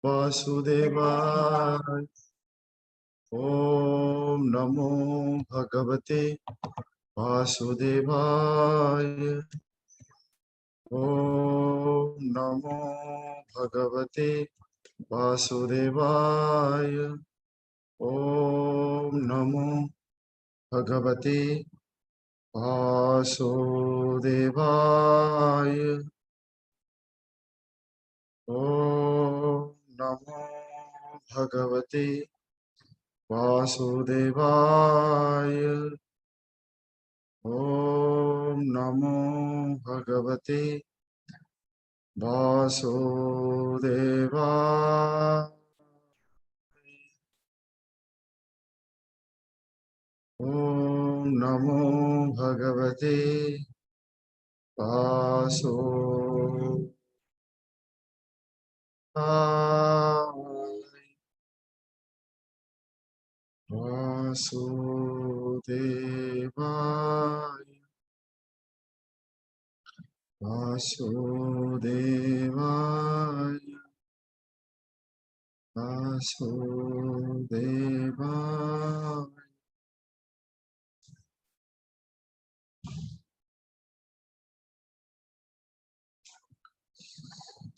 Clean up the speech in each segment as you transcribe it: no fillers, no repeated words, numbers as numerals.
वासुदेवाय। ओम नमो भगवते वासुदेवाय। ओम नमो भगवते वासुदेवाय। ओम नमो भगवते वासुदेवाय। ओम नमो भगवते वासुदेवाय। ओम नमो भगवते वासुदेवाय। ओम नमो भगवते वासुदेवाय। वासुदेवाय। वासुदेवाय।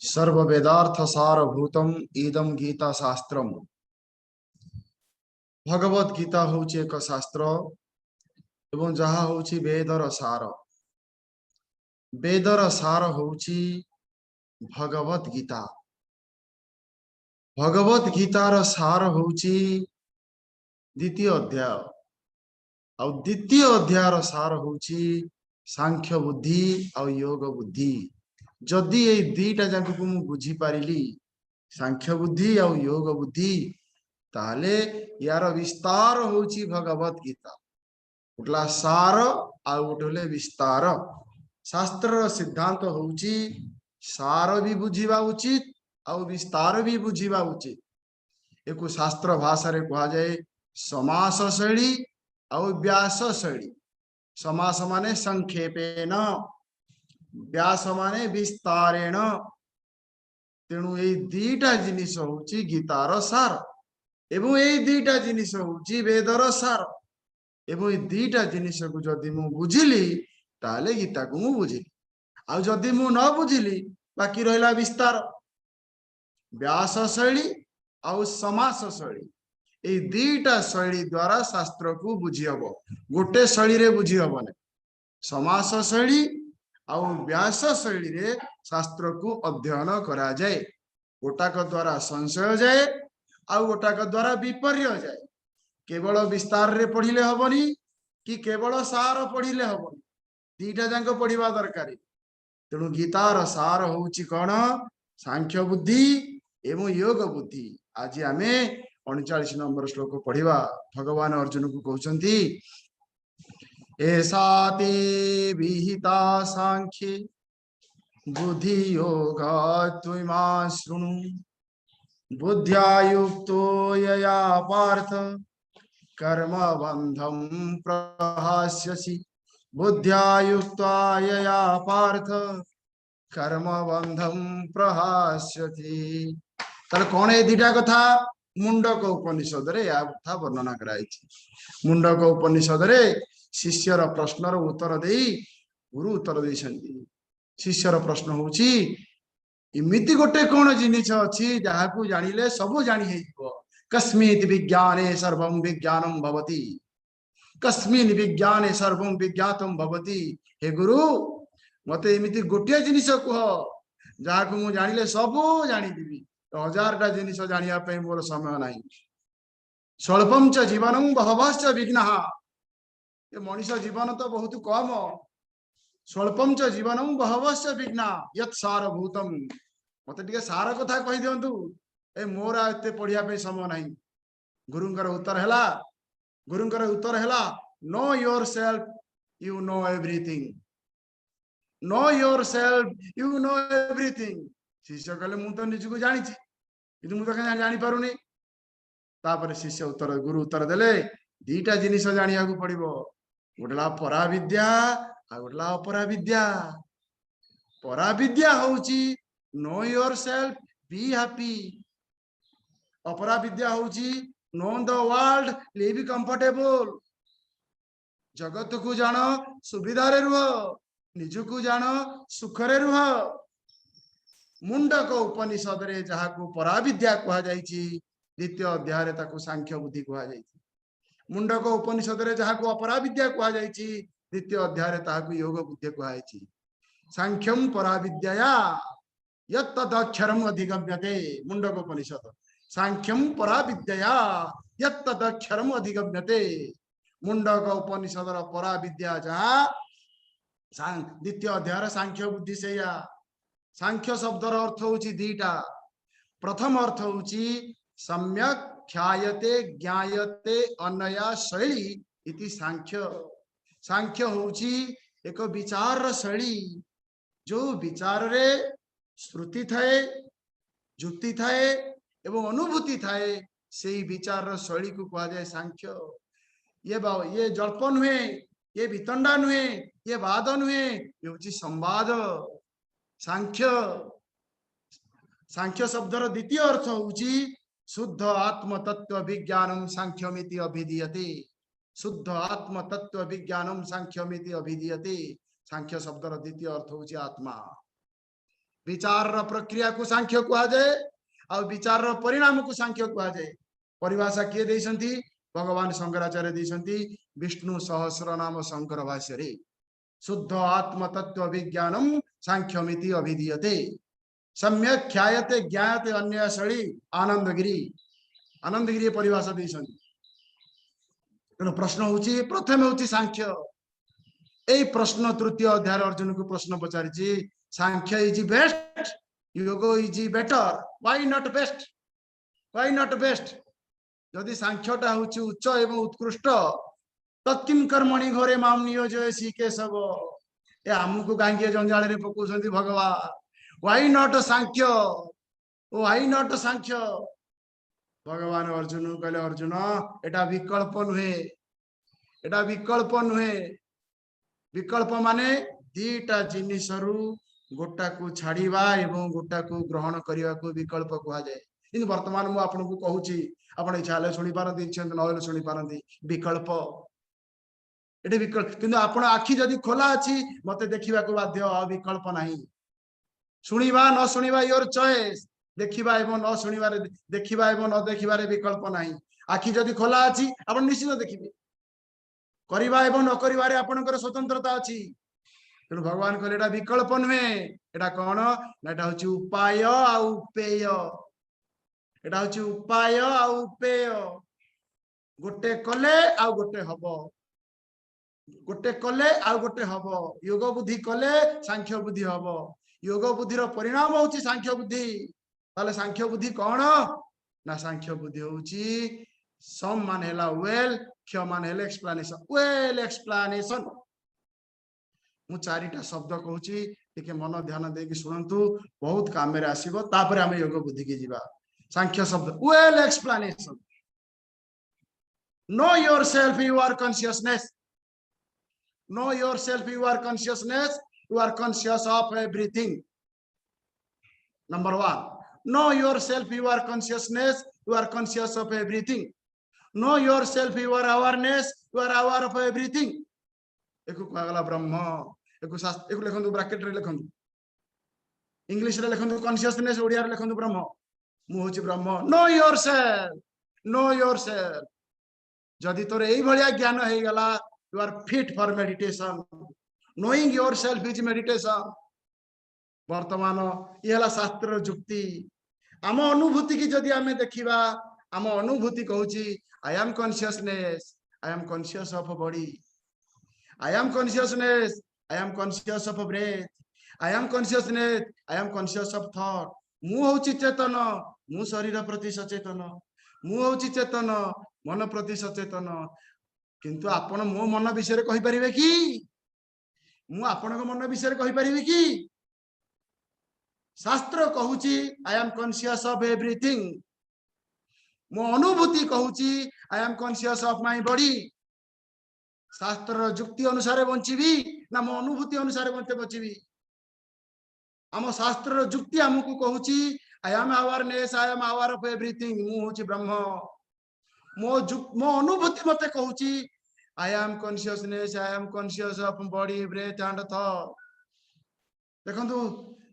सर्व वेदार्थ सारभूतम इदम गीता शास्त्रम। भगवत गीता होची एक शास्त्र एवं जहा होची वेदर सार। वेदर सार होची भगवत गीता। भगवत गीतार सार होची द्वितीय अध्याय। और द्वितीय अध्यायर सार होची सांख्य बुद्धि और योग बुद्धि। जदि ये दुईटा जाक को मु बुझी पारिली सांख्य बुद्धि और योग बुद्धि ताले यार विस्तार होची भगवत गीता। उठला सार आ उठले विस्तार। शास्त्र सिद्धांत होची सार भी बुझीबा उचित और विस्तार भी बुझीबा उचित। एक शास्त्र भाषा रे कहा जाए समास शैली और व्यास शैली। समास माने संक्षेपेन, व्यास माने विस्तारेण। तेणु ये दीटा जिनिस होची गीतार सार एवं ये दीटा जिनिस होची वेदर सार। एवं ये दीटा जिनिस को जदि मु बुझिली ताले गीता को मु बुझिली। आ जदि मु न बुझिली बाकी रहिला विस्तार। व्यास शैली और समास शैली ये दीटा शैली द्वारा शास्त्र को बुझी हबो। गोटे शैली रे बुझी हबने। समास शैली और व्यास शैली रे शास्त्र को अध्ययन करा जाए। गोटाक द्वारा संशय जाए और गोटाक द्वारा विपर्य जाए। केवल विस्तार रे पढ़िले हबनी कि केवल सार पढ़िले हबनी। दीटा जाक पढ़िबा दरकारी। तेणु गीतार सार होची कौन सांख्य बुद्धि एवं योग बुद्धि। आज आमे 39 नंबर श्लोक पढ़िबा। भगवान अर्जुन को कहउचंती एषा ते विहिता सांख्ये बुद्धि योग त्वमा शृणु बुद्ध्या युक्तो यया पार्थ कर्म बंधं प्रहास्यसि। बुद्ध्या युक्ता यया पार्थ कर्म बंधं प्रहास्यति। तार कौन है दीटा कथा मुंडक उपनिषद रे या कथा वर्णना कराई। मुंडक उपनिषद रे शिष्यर प्रश्नर उत्तर देई गुरु उत्तर देइछन्ती। शिष्यर प्रश्न होची इमिति गोटे कौन जिनिस अछि जाहाकू जानिले सब जानि हेइबो। कस्मित् विज्ञाने सर्वं विज्ञानं भवति। कस्मिन् विज्ञाने सर्वं विज्ञातं भवति। हे गुरु मते इमिति गोटे जिनिस कह जाहाकू मु जानिले सब जानिदिबी। 1000टा जिनिस जानिया पे मोर समय नाही। स्वल्पं च जीवनं बहवश्च विघ्नाः। ये मनुष्य जीवन तो बहुत कम। स्वल्पं च जीवनं बहवश्च विघ्ना यत् सारभूतम। मते टिके सार कथा कहि दियंतु। ए मोर एते पढ़िया पे समय नाही। गुरुंकर उत्तर हैला no yourself you know everything. No yourself you know everything. शिष्य कहले मु तो निज को जानि छी किंतु मु तो कहीं जानि पारुनी। तापर शिष्य उत्तर गुरु उत्तर देले दीटा जिनिस जानिया को पड़िबो। गोटला पराविद्या आ गोटला अपराविद्या। पराविद्या होची नो योरसेल्फ बी हैप्पी। अपरा विद्या होची know the world live comfortable जगत को जान सुविधा रे रुह निजको जान सुख रे रुह मुंडक उपनिषद रे जहा को परा विद्या कहा जायछि द्वितीय अध्याय रे ताको सांख्य बुद्धि कहा जायछि मुंडक उपनिषद रे जहा को अपरा विद्या कहा जायछि द्वितीय अध्याय रे ताको योग बुद्धि कहा जायछि सांख्यम परा विद्याया यत्तदक्षरम अधिगम्यते मुंडक उपनिषद सांख्यम परा विद्याया यत्तदक्षरम अधिगम्यते मुंडक उपनिषद र परा विद्या जहा द्वितीय अध्याय सांख्य बुद्धि सेया सांख्य शब्दर अर्थ होची दीटा प्रथम अर्थ होची सम्यक ख्यायते ज्ञायते अनया शैली इति सांख्य सांख्य होची एक विचार शैली जो विचार रे श्रुति थाए जुक्ति थाए एवं अनुभूति थाए से विचार शैली को कहा जाए सांख्य ये जल्प नुहे ये वितंडा नुहे ये वाद नुहे ये होची संवाद सांख्य सांख्य शब्दर द्वितीय अर्थ होची शुद्ध आत्म तत्व विज्ञानम सांख्यमिति अभिधीयते शुद्ध आत्म तत्व विज्ञानम सांख्यमिति अभिधीयते सांख्य शब्दर द्वितीय अर्थ होची आत्मा विचार प्रक्रिया को सांख्य कहा जाए और विचार परिणाम को सांख्य कहा जाए परिभाषा किए देइसंती भगवान शंकराचार्य देइसंती विष्णु सहस्र नाम शंकर भाष्य रे शुद्ध आत्म तत्व विज्ञानम सांख्यमिति अभिधीयते सम्यक ख्यायते ज्ञायते अन्य शैली आनंदगिरी परिभाषा देइसंती तेणु प्रश्न होची प्रथम होची सांख्य ए प्रश्न तृतीय अध्याय अर्जुन को प्रश्न पचारिछि सांख्य इज बेस्ट योग is better why not best जदि सांख्यटा होची उच्च एवं उत्कृष्ट तत्किम कर्मणि घरे माम नियोजयसि केशव ए हमको गांगे जंजाल रे पकोसंती भगवान व्हाई नॉट सांख्य भगवान अर्जुन कहले अर्जुन एटा विकल्प नुहे विकल्प माने दीटा जिनिसरु गोटा को छाड़ीबा एवं गोटा को ग्रहण करने को विकल्प कहा जाए किंतु वर्तमान मु आपन को कहूची आपण इच्छा हेले सुनी पारंती इच्छा न सुनी पारंती विकल्प एटे विकल्प किंतु आपण आखि जदि खोला अछि मते देखिबा को बाध्य विकल्प नाही सुनिबा न सुनिबा योर चॉइस देखिबा एवं न सुनिबा रे देखिबा एवं न देखिबा रे विकल्प नाही आखि जदि खोला अछि आपण निश्चित देखिबे करिबा एवं न करिबा रे आपनकर स्वतंत्रता अछि तेणु भगवान कहले एटा विकल्प नुहे एटा कौन एटा होची उपाय आ उपेय एटा होची उपाय आ उपेय गोटे कले आ गोटे हबो योग बुद्धि कले सांख्य बुद्धि हबो योग बुद्धिर परिणाम होची सांख्य बुद्धि ताले सांख्य बुद्धि कौन ना सांख्य बुद्धि होची सम मान हेला वेल क्ष मान हेला एक्सप्लेनेशन मु चारिटा शब्द कहूची टिके मन ध्यान देकी सुनंतु बहुत काम रे आसीबो तापर हम योग बुद्धि की जीवा सांख्य शब्द well explanation no yourself you are consciousness you are conscious of everything number 1 know yourself you are consciousness you are conscious of everything know yourself you are awareness you are aware of everything एको कहला ब्रह्म एको शास्त्र एको लिखंतु bracket रे लिखंतु English रे लिखंतु consciousness Odia रे लिखंतु ब्रह्म मु होची ब्रह्म no yourself जदि तोर एई भलिया ज्ञान हे गला you are fit for meditation knowing yourself is meditation वर्तमान ये हला शास्त्र जुक्ति आम अनुभूति की जदि आमे देखिबा आम अनुभूति कहूची I am consciousness I am conscious of body I am consciousness. I am conscious of breath. I am consciousness. I am conscious of thought. मु होची चेतन मु शरीर प्रति सचेतन मु होची चेतन मन प्रति सचेतन किंतु आपण मो मन विषय कहि परिबे कि मु आपण को मन विषय कहि परिबे कि शास्त्र कहूची I am conscious of everything मो अनुभूति कहूची I am conscious of my body शास्त्र जुक्ति अनुसार बंचीबी ना मो अनुभूति अनुसार बंचीबी आम शास्त्र जुक्ति हमको कहूची I am awareness, I am aware of everything. मु होची ब्रह्म। मो अनुभूति मते कहूची I am consciousness, I am conscious of body breath and thought. देखंतु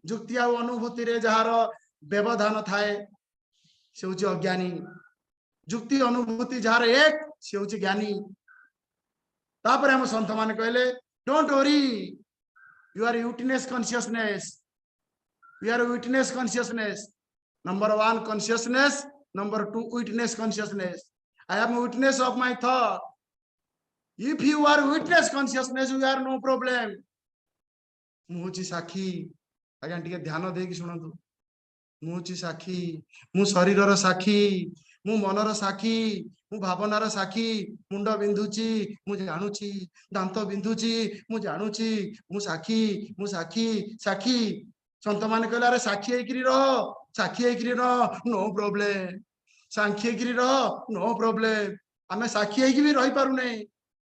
जुक्ति आ अनुभूति रे जहार व्यवधान थाए से होची अज्ञानी। जुक्ति अनुभूति जहार एक से होची ज्ञानी। तापर हम संत मान कहले don't worry, you are witness consciousness, you are witness consciousness. Number 1 consciousness, number 2 witness consciousness. I am witness of my thought. If you are witness consciousness you are no problem. मुझी साखी। आज्ञा टिके ध्यान देकी सुनतु। मुझी साखी, मु शरीरर साखी, मु मनर साखी, मु भावनार साखी। मुंड बिंधुची मु जानुची, दांत बिंधुची मु जानुची, मु साखी, मु साखी साखी। संत मान कहले अरे साखी हेकरी रह, साखी हेकरी रह, नो प्रॉब्लम। साखी हेकरी रह, नो प्रॉब्लम। आमे साखी हेकी भी रही पारुने,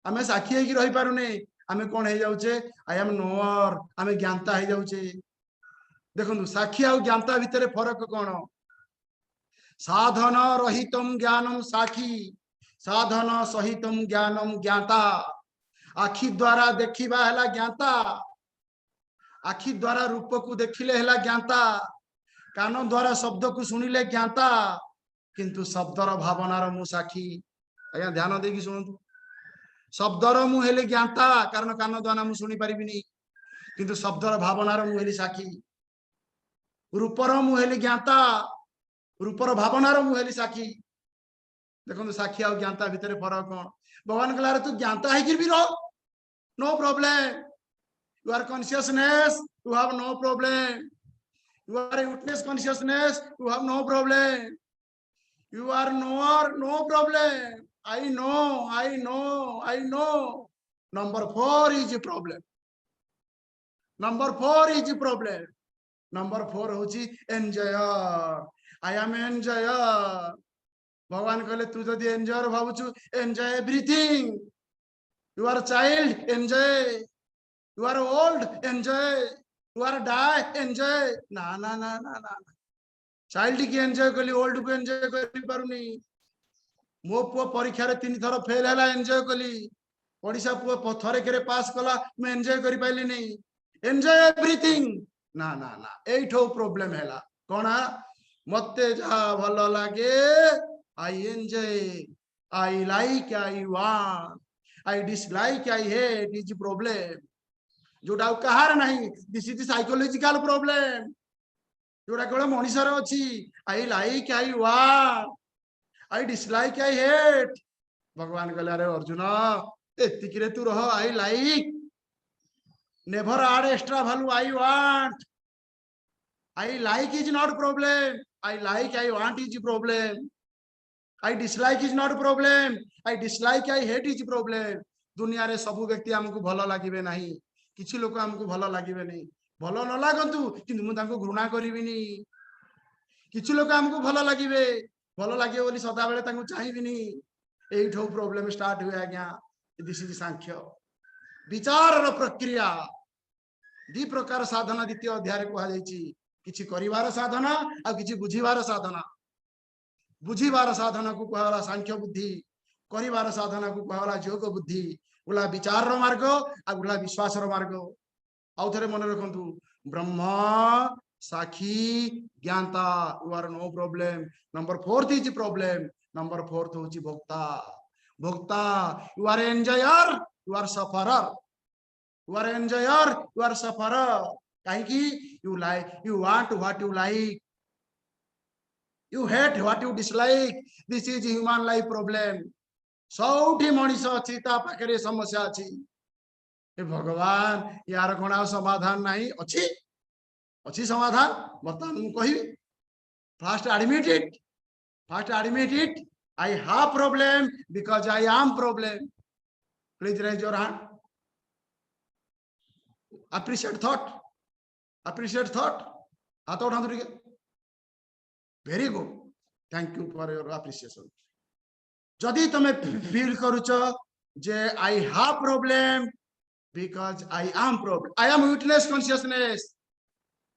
आमे साखी हेकी रही पारुने। आमे कोन हे जाउचे, आई एम नोअर, आमे ज्ञानता हे जाउचे। देखो साखी आ ज्ञानता भितर फरक कौन? साधन रहितम ज्ञानम साखी, साधन सहितम ज्ञानम ज्ञाता। आखि द्वारा देखिबा हैला ज्ञाता, आखि द्वारा रूप को देखिले हैला ज्ञाता, कान द्वारा शब्द को सुनिले ज्ञाता, किंतु शब्दर भावनार मु साखी। आज्ञा ध्यान देकी सुनतु। शब्दर मु हेले ज्ञाता, कारण कान द्वारा मु सुनी परिबिनी, किंतु शब्दर भावनार मु हेली साखी। रूपर मु हेली ज्ञाता, रूपर भावनार मु हेली साखी। देखो साखी आ ज्ञाता भितर फरक कौन? भगवान कहला तू ज्ञाता है भी रहो, no problem. You are consciousness, you have no problem. You are witness consciousness, you have no problem. You are knower, no problem. I know, I know, I know. Number 4 is problem. Number 4 is problem. Number 4 होची enjoyer. I am enjoyer. भगवान कहले तू जदि enjoyer भावुछु, enjoy everything. You are child, enjoy. You are old, enjoy. You are die, enjoy. ना ना ना ना ना। चाइल्ड की एंजॉय कली, ओल्ड को एंजॉय करि पारुनी। मो पुओ परीक्षा रे 3 थर फेल हैला, एंजॉय कली। ओडिसा पुओ थरे केरे पास कला, मैं एंजॉय करि पाइली नहीं। Enjoy everything. ना ना ना, एठो प्रॉब्लम हैला कोना? मते जा भलो लागे, I enjoy, I like, I want, I dislike, I hate is problem. जोटा कहार नहीं, दिस इज साइकोलॉजिकल प्रॉब्लम। जोटा केवल मनुष्यर अच्छी, I like, I want, I dislike, I hate. भगवान कहले अरे अर्जुन एतिक रे तू रह, I like, never add extra value, I want. I like is not problem. I like, I want is problem. I dislike is not problem. I dislike, I hate is problem. दुनिया रे सबु व्यक्ति हमको भलो लागिबे नाही, किछि लोक हमको भलो लागिबे नहीं। भलो न लागंतु किंतु मु तांको घृणा करिबिनी। किछि लोक हमको भलो लागिबे, भलो लागिबे बोली सदा बेले तांको चाहिबिनी। एठो प्रॉब्लम स्टार्ट हुए आज्ञा। दिस इज सांख्य विचारर प्रक्रिया। दी प्रकार साधना द्वितीय अध्याय रे कहा जायछि। किछि करिवार साधना आ किछि बुझिवार साधना। बुझिवार साधना को कहला सांख्य बुद्धि, करिवार साधना को कहला योग बुद्धि। गुला विचार रो मार्ग आ गुला विश्वास रो मार्ग। आउ थरे मन रखंतु, ब्रह्म साखी ज्ञानता, you are no problem. Number 4 is problem. Number 4 होची भोक्ता। भोक्ता, you are enjoyer, you are sufferer. You are enjoyer, you are sufferer. कहीं you like, you want what you like, you hate what you dislike. This is human life problem. सौठी मनीष अच्छी ता पाखरे समस्या अच्छी। हे भगवान यार कोन आ समाधान नहीं अच्छी? अच्छी समाधान बर्तमान मु कहि। First admit it, first admit it. I have problem because I am problem. Please raise your hand. Appreciate thought. Appreciate thought. हाथ उठाନ୍ତୁ ଟିକେ। Very good. Thank you for your appreciation. जदि तमे फील करूछ जे I have problem because I am problem. I am witness consciousness.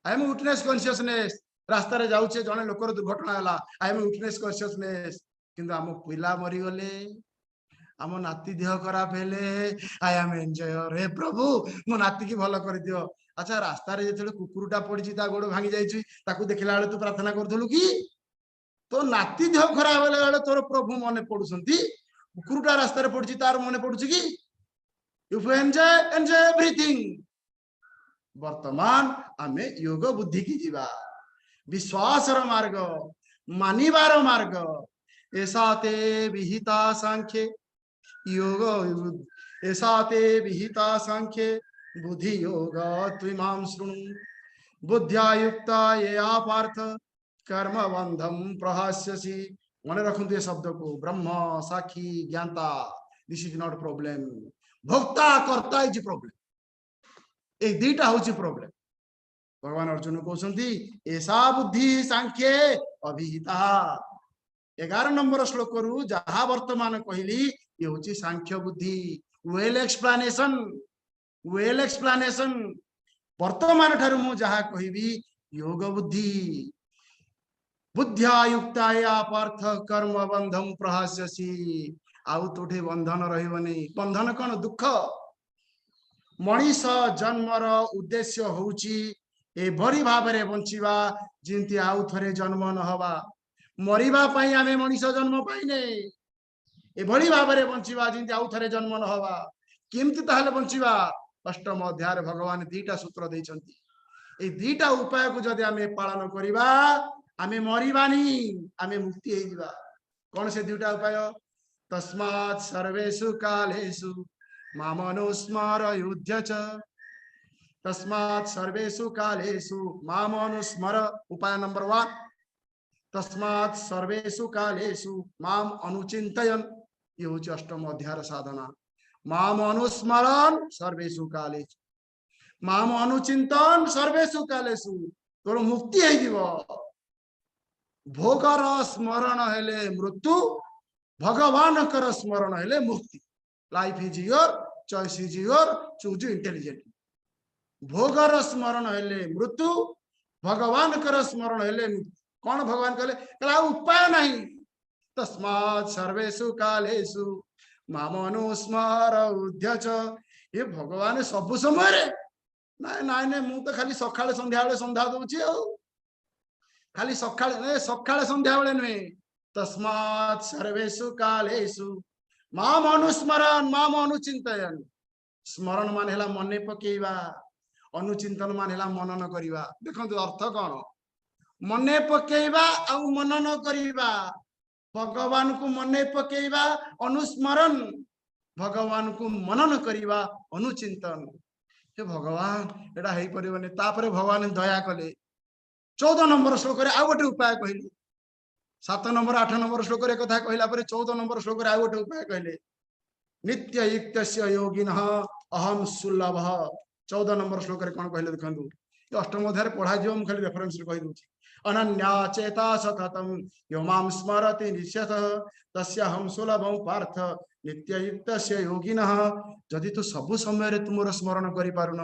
I am witness consciousness. रास्ता रे जाउछे जने लोकर दुर्घटना हला आई एम विटनेस कॉन्शियसनेस किंतु आम पिला मरी गले आम नाती देह खराब हेले आई एम एंजॉयर हे प्रभु मो नाती की भल कर दियो। अच्छा रास्ता रे जेते कुकुरटा पड़ी ता गोड़ भांगी जाइछि ताकू देखिला बेले तू प्रार्थना करथलु कि तो नाती देह खराब हेले बेले तोर प्रभु मने पडुसंती कुकुरटा रास्ता रे पड़ी तार मने पडुछि कि यू एंजॉय एवरीथिंग। वर्तमान आमे योग बुद्धि की जीवा विश्वास मार्ग मानिबार मार्ग ऐसा ते विहिता सांख्ये योग ऐसा ते विहिता सांख्ये बुद्धि योग त्विमां शृणु बुद्ध्या युक्ता ये पार्थ कर्म बंधम प्रहास्यसि। मन रखु ये शब्द को ब्रह्म साक्षी ज्ञाता दिस इज नॉट प्रॉब्लम भोक्ता कर्ता इज प्रॉब्लम ए दुईटा हूँ प्रॉब्लम। भगवान अर्जुन कहते ऐसा बुद्धि सांख्ये अभिहिता 11 नंबर श्लोक रु जहा वर्तमान कहली ये हूँ सांख्य बुद्धि वेल एक्सप्लानेशन वर्तमान ठारू मु जहा कहबी योग बुद्धि बुद्ध्या युक्ताया पार्थ कर्म बंधम प्रहास्यसि आउ तोठे बंधन रहिबनी बंधन कौन दुख मनीष जन्मर उद्देश्य होउची एभरी भाव में बंचिबा जिंती आउ थरे जन्म न हवा मरिबा पई आमे मनीष जन्म पाइने एभरी भाव में बंचिबा जिंती आउ थरे जन्म न हवा किमती ताहले बंचिबा अष्टम अध्याय भगवान दीटा सूत्र देइछंती ए दीटा उपाय को जदि आमे पालन करिबा आमे मरिबानी आमे मुक्ति हे जिबा। कोन से दुटा उपाय तस्मात् सर्वेषु कालेषु मामनुस्मर युध्य च तस्मात् सर्वेषु कालेषु मामनुस्मर उपाय नंबर 1 तस्मात् सर्वेषु कालेषु माम अनुचिंतयन् ये हूँ अष्टम अध्याय साधना माम अनुस्मरण सर्वेषु कालेषु माम अनुचिंतन सर्वेषु कालेषु तोर मुक्ति है जीव भोगर स्मरण हेले मृत्यु भगवान कर स्मरण हेले मुक्ति life is your choice is your choose intelligent भोगर स्मरण हेले मृत्यु भगवान कर स्मरण हेले कौन भगवान कहले कला उपाय नहीं तस्मात् सर्वेषु कालेषु मामनुस्मर उद्यच ये भगवान सब समय रे नाइ नाइ नाइ मु तो खाली सकाळे संध्या बेले संध्या दउची आ खाली सकाळे संध्या बेले नुहे तस्मात् सर्वेषु कालेषु माम अनुस्मरण माम अनुचिंतयन् स्मरण मान हेला मने पकेइबा अनुचिंतन मान हेला मनन करिबा देखंतु अर्थ कोन मने पकेइबा आ मनन करिबा भगवान को मने पकेइबा अनुस्मरण भगवान को मनन करिबा अनुचिंतन हे भगवान एटा हेई परिबने तापरे भगवान दया कले 14 नंबर श्लोक रे आ गोटे उपाय कहले 7 नंबर 8 नंबर श्लोक रे कथा कहला परे 14 नंबर श्लोक रे आ गोटे उपाय कहले नित्य युक्तस्य योगिनः अहम सुलभ 14 नंबर श्लोक रे कोन कहले देखंतु अष्टम अध्याय पढ़ा जियो हम खाली रेफरेंस रे कहि दूची अनन्या चेता सततम यो मां स्मरति निश्चयतः तस्य हम सुलभं पार्थ नित्य युक्तस्य योगिनः जदि तू सब समय रे तुमरो स्मरण करि पारुन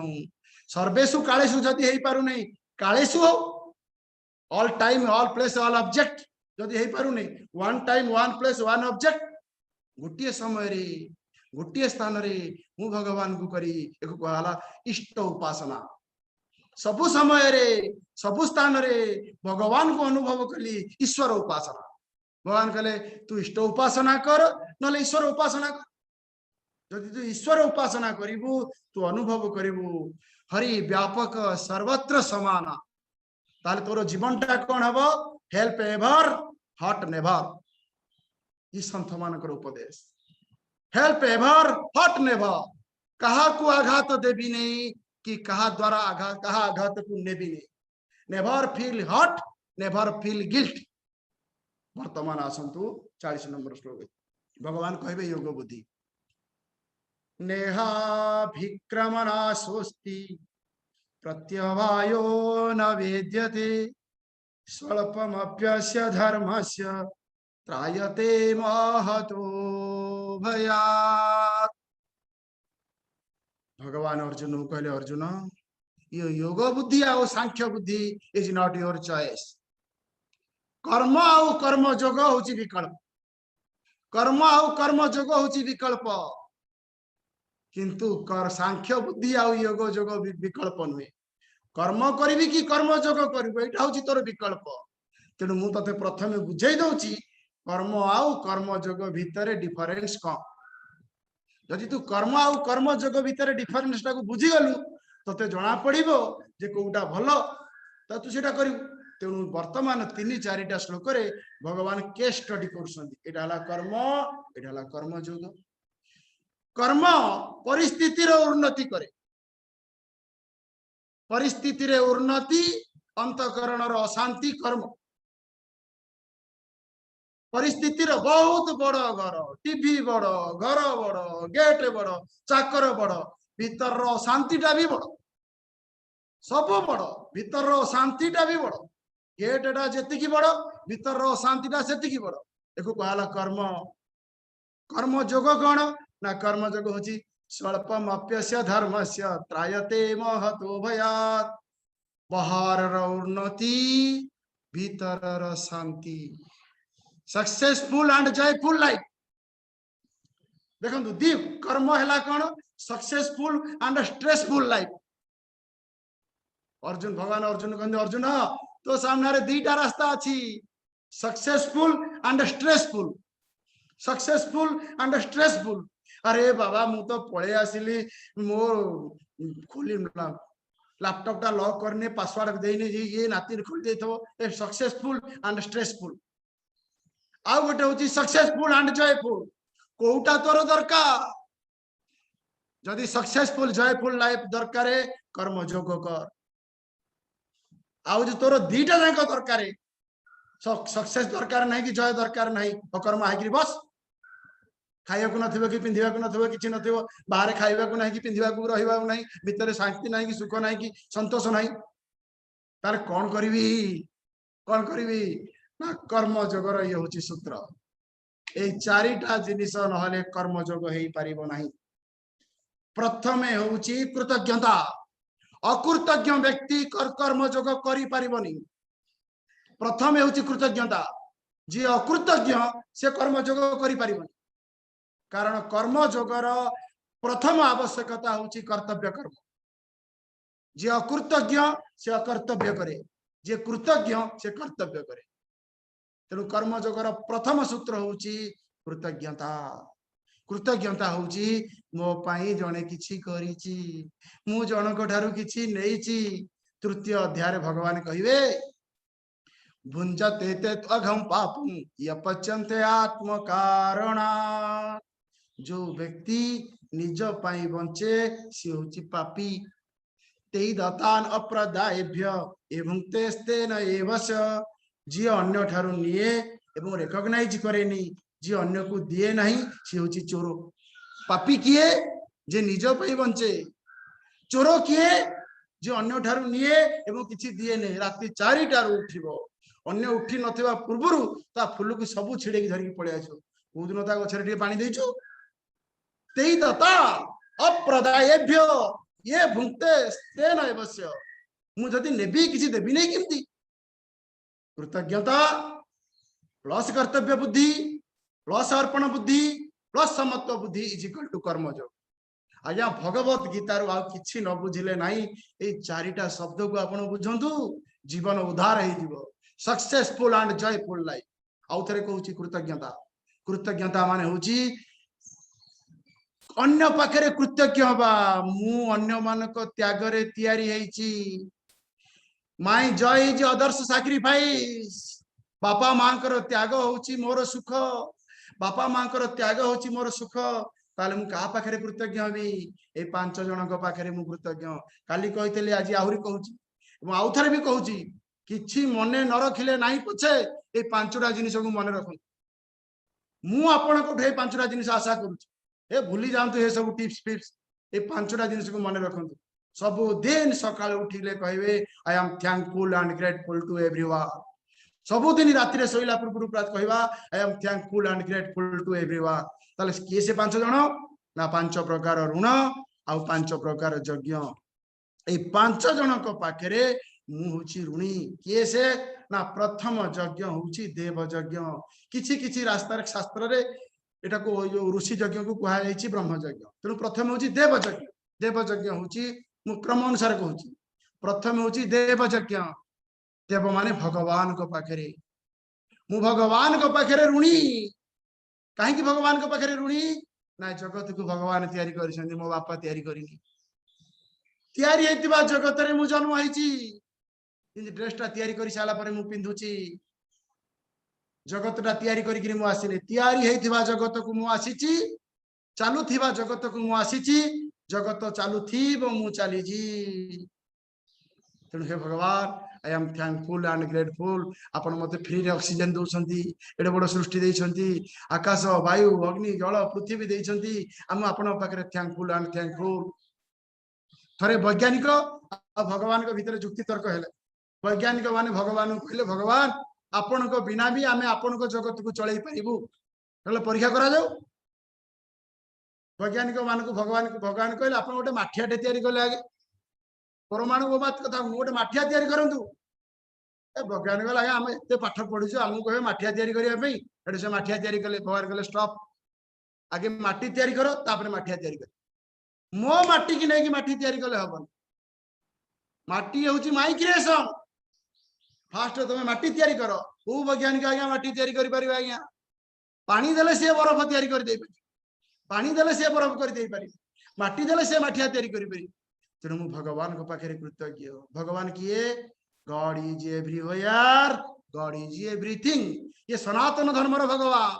सर्वेषु कालेषु जदि हेई पारु नै कालेषु all time all place all object जदि हेई पारु नै one time one place one object गोटिए समय रे गोटिए स्थान रे मु भगवान को करी एको कहला इष्ट उपासना सबु समय रे सबु स्थान रे भगवान को अनुभव कली ईश्वर उपासना भगवान कहले तू इष्ट उपासना कर नले ईश्वर उपासना कर जदि तू ईश्वर उपासना करिबू तू अनुभव करिबू हरि व्यापक सर्वत्र समान ताले तोर जीवनटा कोन हबो हेल्प एवर हॉट नेवर ई संत मानकर उपदेश हेल्प एवर हॉट नेवर कहा को आघात देबी नहीं कि कहा द्वारा आघात कहा आघात को नेबी नहीं never feel hot never feel guilt. वर्तमान आसंतु 40 नंबर श्लोक भगवान कहबे योग बुद्धि नेहा भिक्रमणा सोस्ति प्रत्यवायो न वेद्यते स्वल्पमप्यस्य धर्मस्य त्रायते महतो भयात्। भगवान अर्जुन कहले अर्जुन यो योग बुद्धि आउ सांख्य बुद्धि इज नॉट योर चॉइस। कर्म आउ कर्म योग होची विकल्प, कर्म आउ कर्म योग होची विकल्प, किंतु कर सांख्य बुद्धि आउ योग योग विकल्प नुहे। कर्म करी कि कर्म योग करू एटा होची तोर विकल्प। तेणु मु तते प्रथमे बुझाई दउची कर्म आउ कर्म योग भितर डिफरेंस कौन। जदि तू कर्म आउ कर्म योग भितर डिफरेंस टाको बुझी गलु तते जना पड़िबो जे कोउटा भलो त तू सेटा करिवु। तेणु वर्तमान 3-4टा श्लोक रे भगवान केस स्टडी करछन्ती। एटा हला कर्म, एटा हला कर्म योग। कर्म परिस्थिति रो उन्नति करे, परिस्थिति रे उन्नति, अंतकरण रो अशांति कर्म। परिस्थिति रो बहुत बड़ घर, टीवी बड़, घर बड़, गेट बड़, चाकर बड़, भीतर रो शांतिटा भी बड़, सब बड़, भीतर रो शांतिटा भी बड़। गेटटा जेतिकी बड़, भीतर रो शांतिटा सेतिकी बड़। एको कहला कर्म। कर्म योग कौन ना कर्म योग होची स्वल्पम अप्यस्य धर्मस्य त्रायते महतो भयात्। बाहर उन्नति, भीतर शांति, सक्सेसफुल एंड जयफुल लाइफ। देखो दी कर्म है कौन successful and stressful life. Arjun भगवान अर्जुन कहते अर्जुन तो सामने दीटा रास्ता अच्छी, successful and stressful, successful and stressful. अरे बाबा मु तो पळे आसिली मो खोली लैपटॉप टा लॉक करने पासवर्ड देने ये नाती खोल देथबो ए सक्सेसफुल एंड स्ट्रेसफुल। आ गोटे होची सक्सेसफुल एंड जयफुल। कोउटा तोर दरकार। जदि सक्सेसफुल जयफुल लाइफ दरकार कर्म योग कर। आउ जो तोर दीटा जाक दरकार, सक्सेस दरकार नहीं कि जय दरकार नहीं, अकर्म है कि बस खाइबा को नथिबो कि पिंधिबा को नथिबो किछि नथिबो, बाहर खाइबा को नहीं कि पिंधिबा को रहिबा को नहीं, भीतर शांति नहीं कि सुख नहीं कि संतोष नहीं, तार कौन करिवि कौन करिवि ना कर्म जोगर ये होची सूत्र। ए चारिटा जिनिस नहले कर्म जोग हेई परिबो नहीं। प्रथमे होची कृतज्ञता। अकृतज्ञ व्यक्ति कर्म जोग करि परिबोनी। प्रथमे होची कृतज्ञता। जे अकृतज्ञ से कर्म जोग करि परिबोनी। कारण कर्म जोगर प्रथम आवश्यकता होची कर्तव्य कर्म। जे अकृतज्ञ से अकर्तव्य करे, जे कृतज्ञ से कर्तव्य करे। तेणु कर्म जोगर प्रथम सूत्र होची कृतज्ञता। कृतज्ञता होची मो पाई जने किछि करिछि, मु जनक ठारु किछि नेइछि। तृतीय अध्याय भगवान कहिवे भुंजते ते अघम पापम यपचन्ते आत्म कारणा। जो व्यक्ति निज पाई बंचे सी होची पापी। तेई दतान अप्रदायभ्य एवं तेस्तेन एवस। जी अन्य ठारु निये एवं रिकॉग्नाइज करेनी, जी अन्य को दिए नहीं सी होची चोर। पापी किए जे निज पाई बंचे, चोर किए जे अन्य ठारु निये एवं किछि दिए नहीं। राति 4टारु उठिबो, अन्य उठी नथिबा पूर्वरु ता फुल को सब छिड़ेकी धरिकी पळे आछो। कोदिन ता गछरे टे पानी देइछो। तेई दता अप्रदायभ्य ये भुंक्ते तेन एवस्य। मु जदि नेबी किछि देबी नहीं किंती। कृतज्ञता प्लस कर्तव्य बुद्धि प्लस अर्पण बुद्धि प्लस समत्व बुद्धि इज इक्वल टू कर्मयोग। आज्ञा भगवत गीतार आ किछि न बुझिले नाही ए चारिटा शब्द को आपण बुझंतु जीवन उद्धार हे जीवो। Successful and joyful life. आउ थरे कहूची कृतज्ञता। कृतज्ञता माने होची अन्य पाखरे कृतज्ञ हबा। मु अन्य मानक त्याग रे तयारी हेची। My Joy is others sacrifice. बापा मां कर त्याग होची मोर सुख, बापा मां कर त्याग होची मोर सुख। ताले मु का पाखरे कृतज्ञ हबी ए 5 जनक पाखरे मु कृतज्ञ। काली कहितले आज आहुरी कहूची एवं आउ थरे भी कहूची किछि मने न रखिले नाही पछे ए 5टा जिनिस को मने रखु। मु आपण को ठे 5टा जिनिस आशा करूची ए भूली जांतु हे सब टिप्स टिप्स ए 5टा जिनिस को मने रखंतु। सब दिन सकाळ उठिले कहबे I am thankful and grateful to everyone. सब दिन राति रे सोइला पूर्व प्रात कहबा I am thankful and grateful to everyone. ताले के से 5 जण ना 5 प्रकार ऋण आ 5 प्रकार यज्ञ। ए पांच जनक पाखरे मु होची ऋणी किए से ना प्रथम यज्ञ होची देव यज्ञ किछि किछि रास्ता शास्त्र रे एटा को जो ऋषि यज्ञ को कहा जायछि ब्रह्म यज्ञ तेनु प्रथम होची देव यज्ञ होची मु क्रम अनुसार कहूची प्रथम होची देव यज्ञ देव माने भगवान को पाखरे मु भगवान को पाखरे ऋणी काहे कि भगवान को पाखरे ऋणी ना जगत को भगवान तैयारी करिसंदी मो बापा तैयारी करिनी तैयारी हेतिबा जगत रे मु जन्म आइची इन ड्रेसटा तैयारी करि साला परे मु पिंधुची जगतटा तैयारी करिकरी मु आसिले तैयारी हेतिबा जगत को मु आसीची चालू थिबा जगत को मु आसीची जगत चालू थीबो मु चली जी तेणु हे भगवान आई एम थैंकफुल एंड ग्रेटफुल आपण मते फ्री रे ऑक्सीजन दोछंती एडे बड़ सृष्टि देछंती आकाश वायु अग्नि जल पृथ्वी देछंती हम आपण पाखरे थैंकफुल एंड थैंकफुल थरे वैज्ञानिक भगवान को भीतर जुक्ति तर्क हेले वैज्ञानिक माने भगवान को कहले भगवान आपण को बिना भी आमे आपण को जगत को चलाई परिबु हेले परीक्षा करा जाऊ वैज्ञानिक मान को भगवान कहले आपण गोटे माठियाटे तैयारी कले आगे परमाणु बोमा कथा गोटे माठिया तैयारी करंतु ए वैज्ञानिक लागे आमे एते पाठ पढिछु हमु कहे माठिया तैयारी करिया पई एडे से माठिया तैयारी कले भगवान कहले स्टॉप आगे माटी तैयारी करो तापर माठिया तैयारी कर मो माटी की नहीं कि माटी तैयारी कले हबन माटी होची माई क्रिएशन फास्ट तुम माटी तैयारी करो को वैज्ञानिक आज्ञा माटी तैयारी करि परिबा आज्ञा पानी देले से बरफ तैयारी कर दे पानी देले से बरफ कर दे पारि माटी देले से माठिया तैयारी करि पारि तेणु मु भगवान को पाखे कृतज्ञ भगवान किए God is everywhere God is everything ये सनातन धर्म भगवान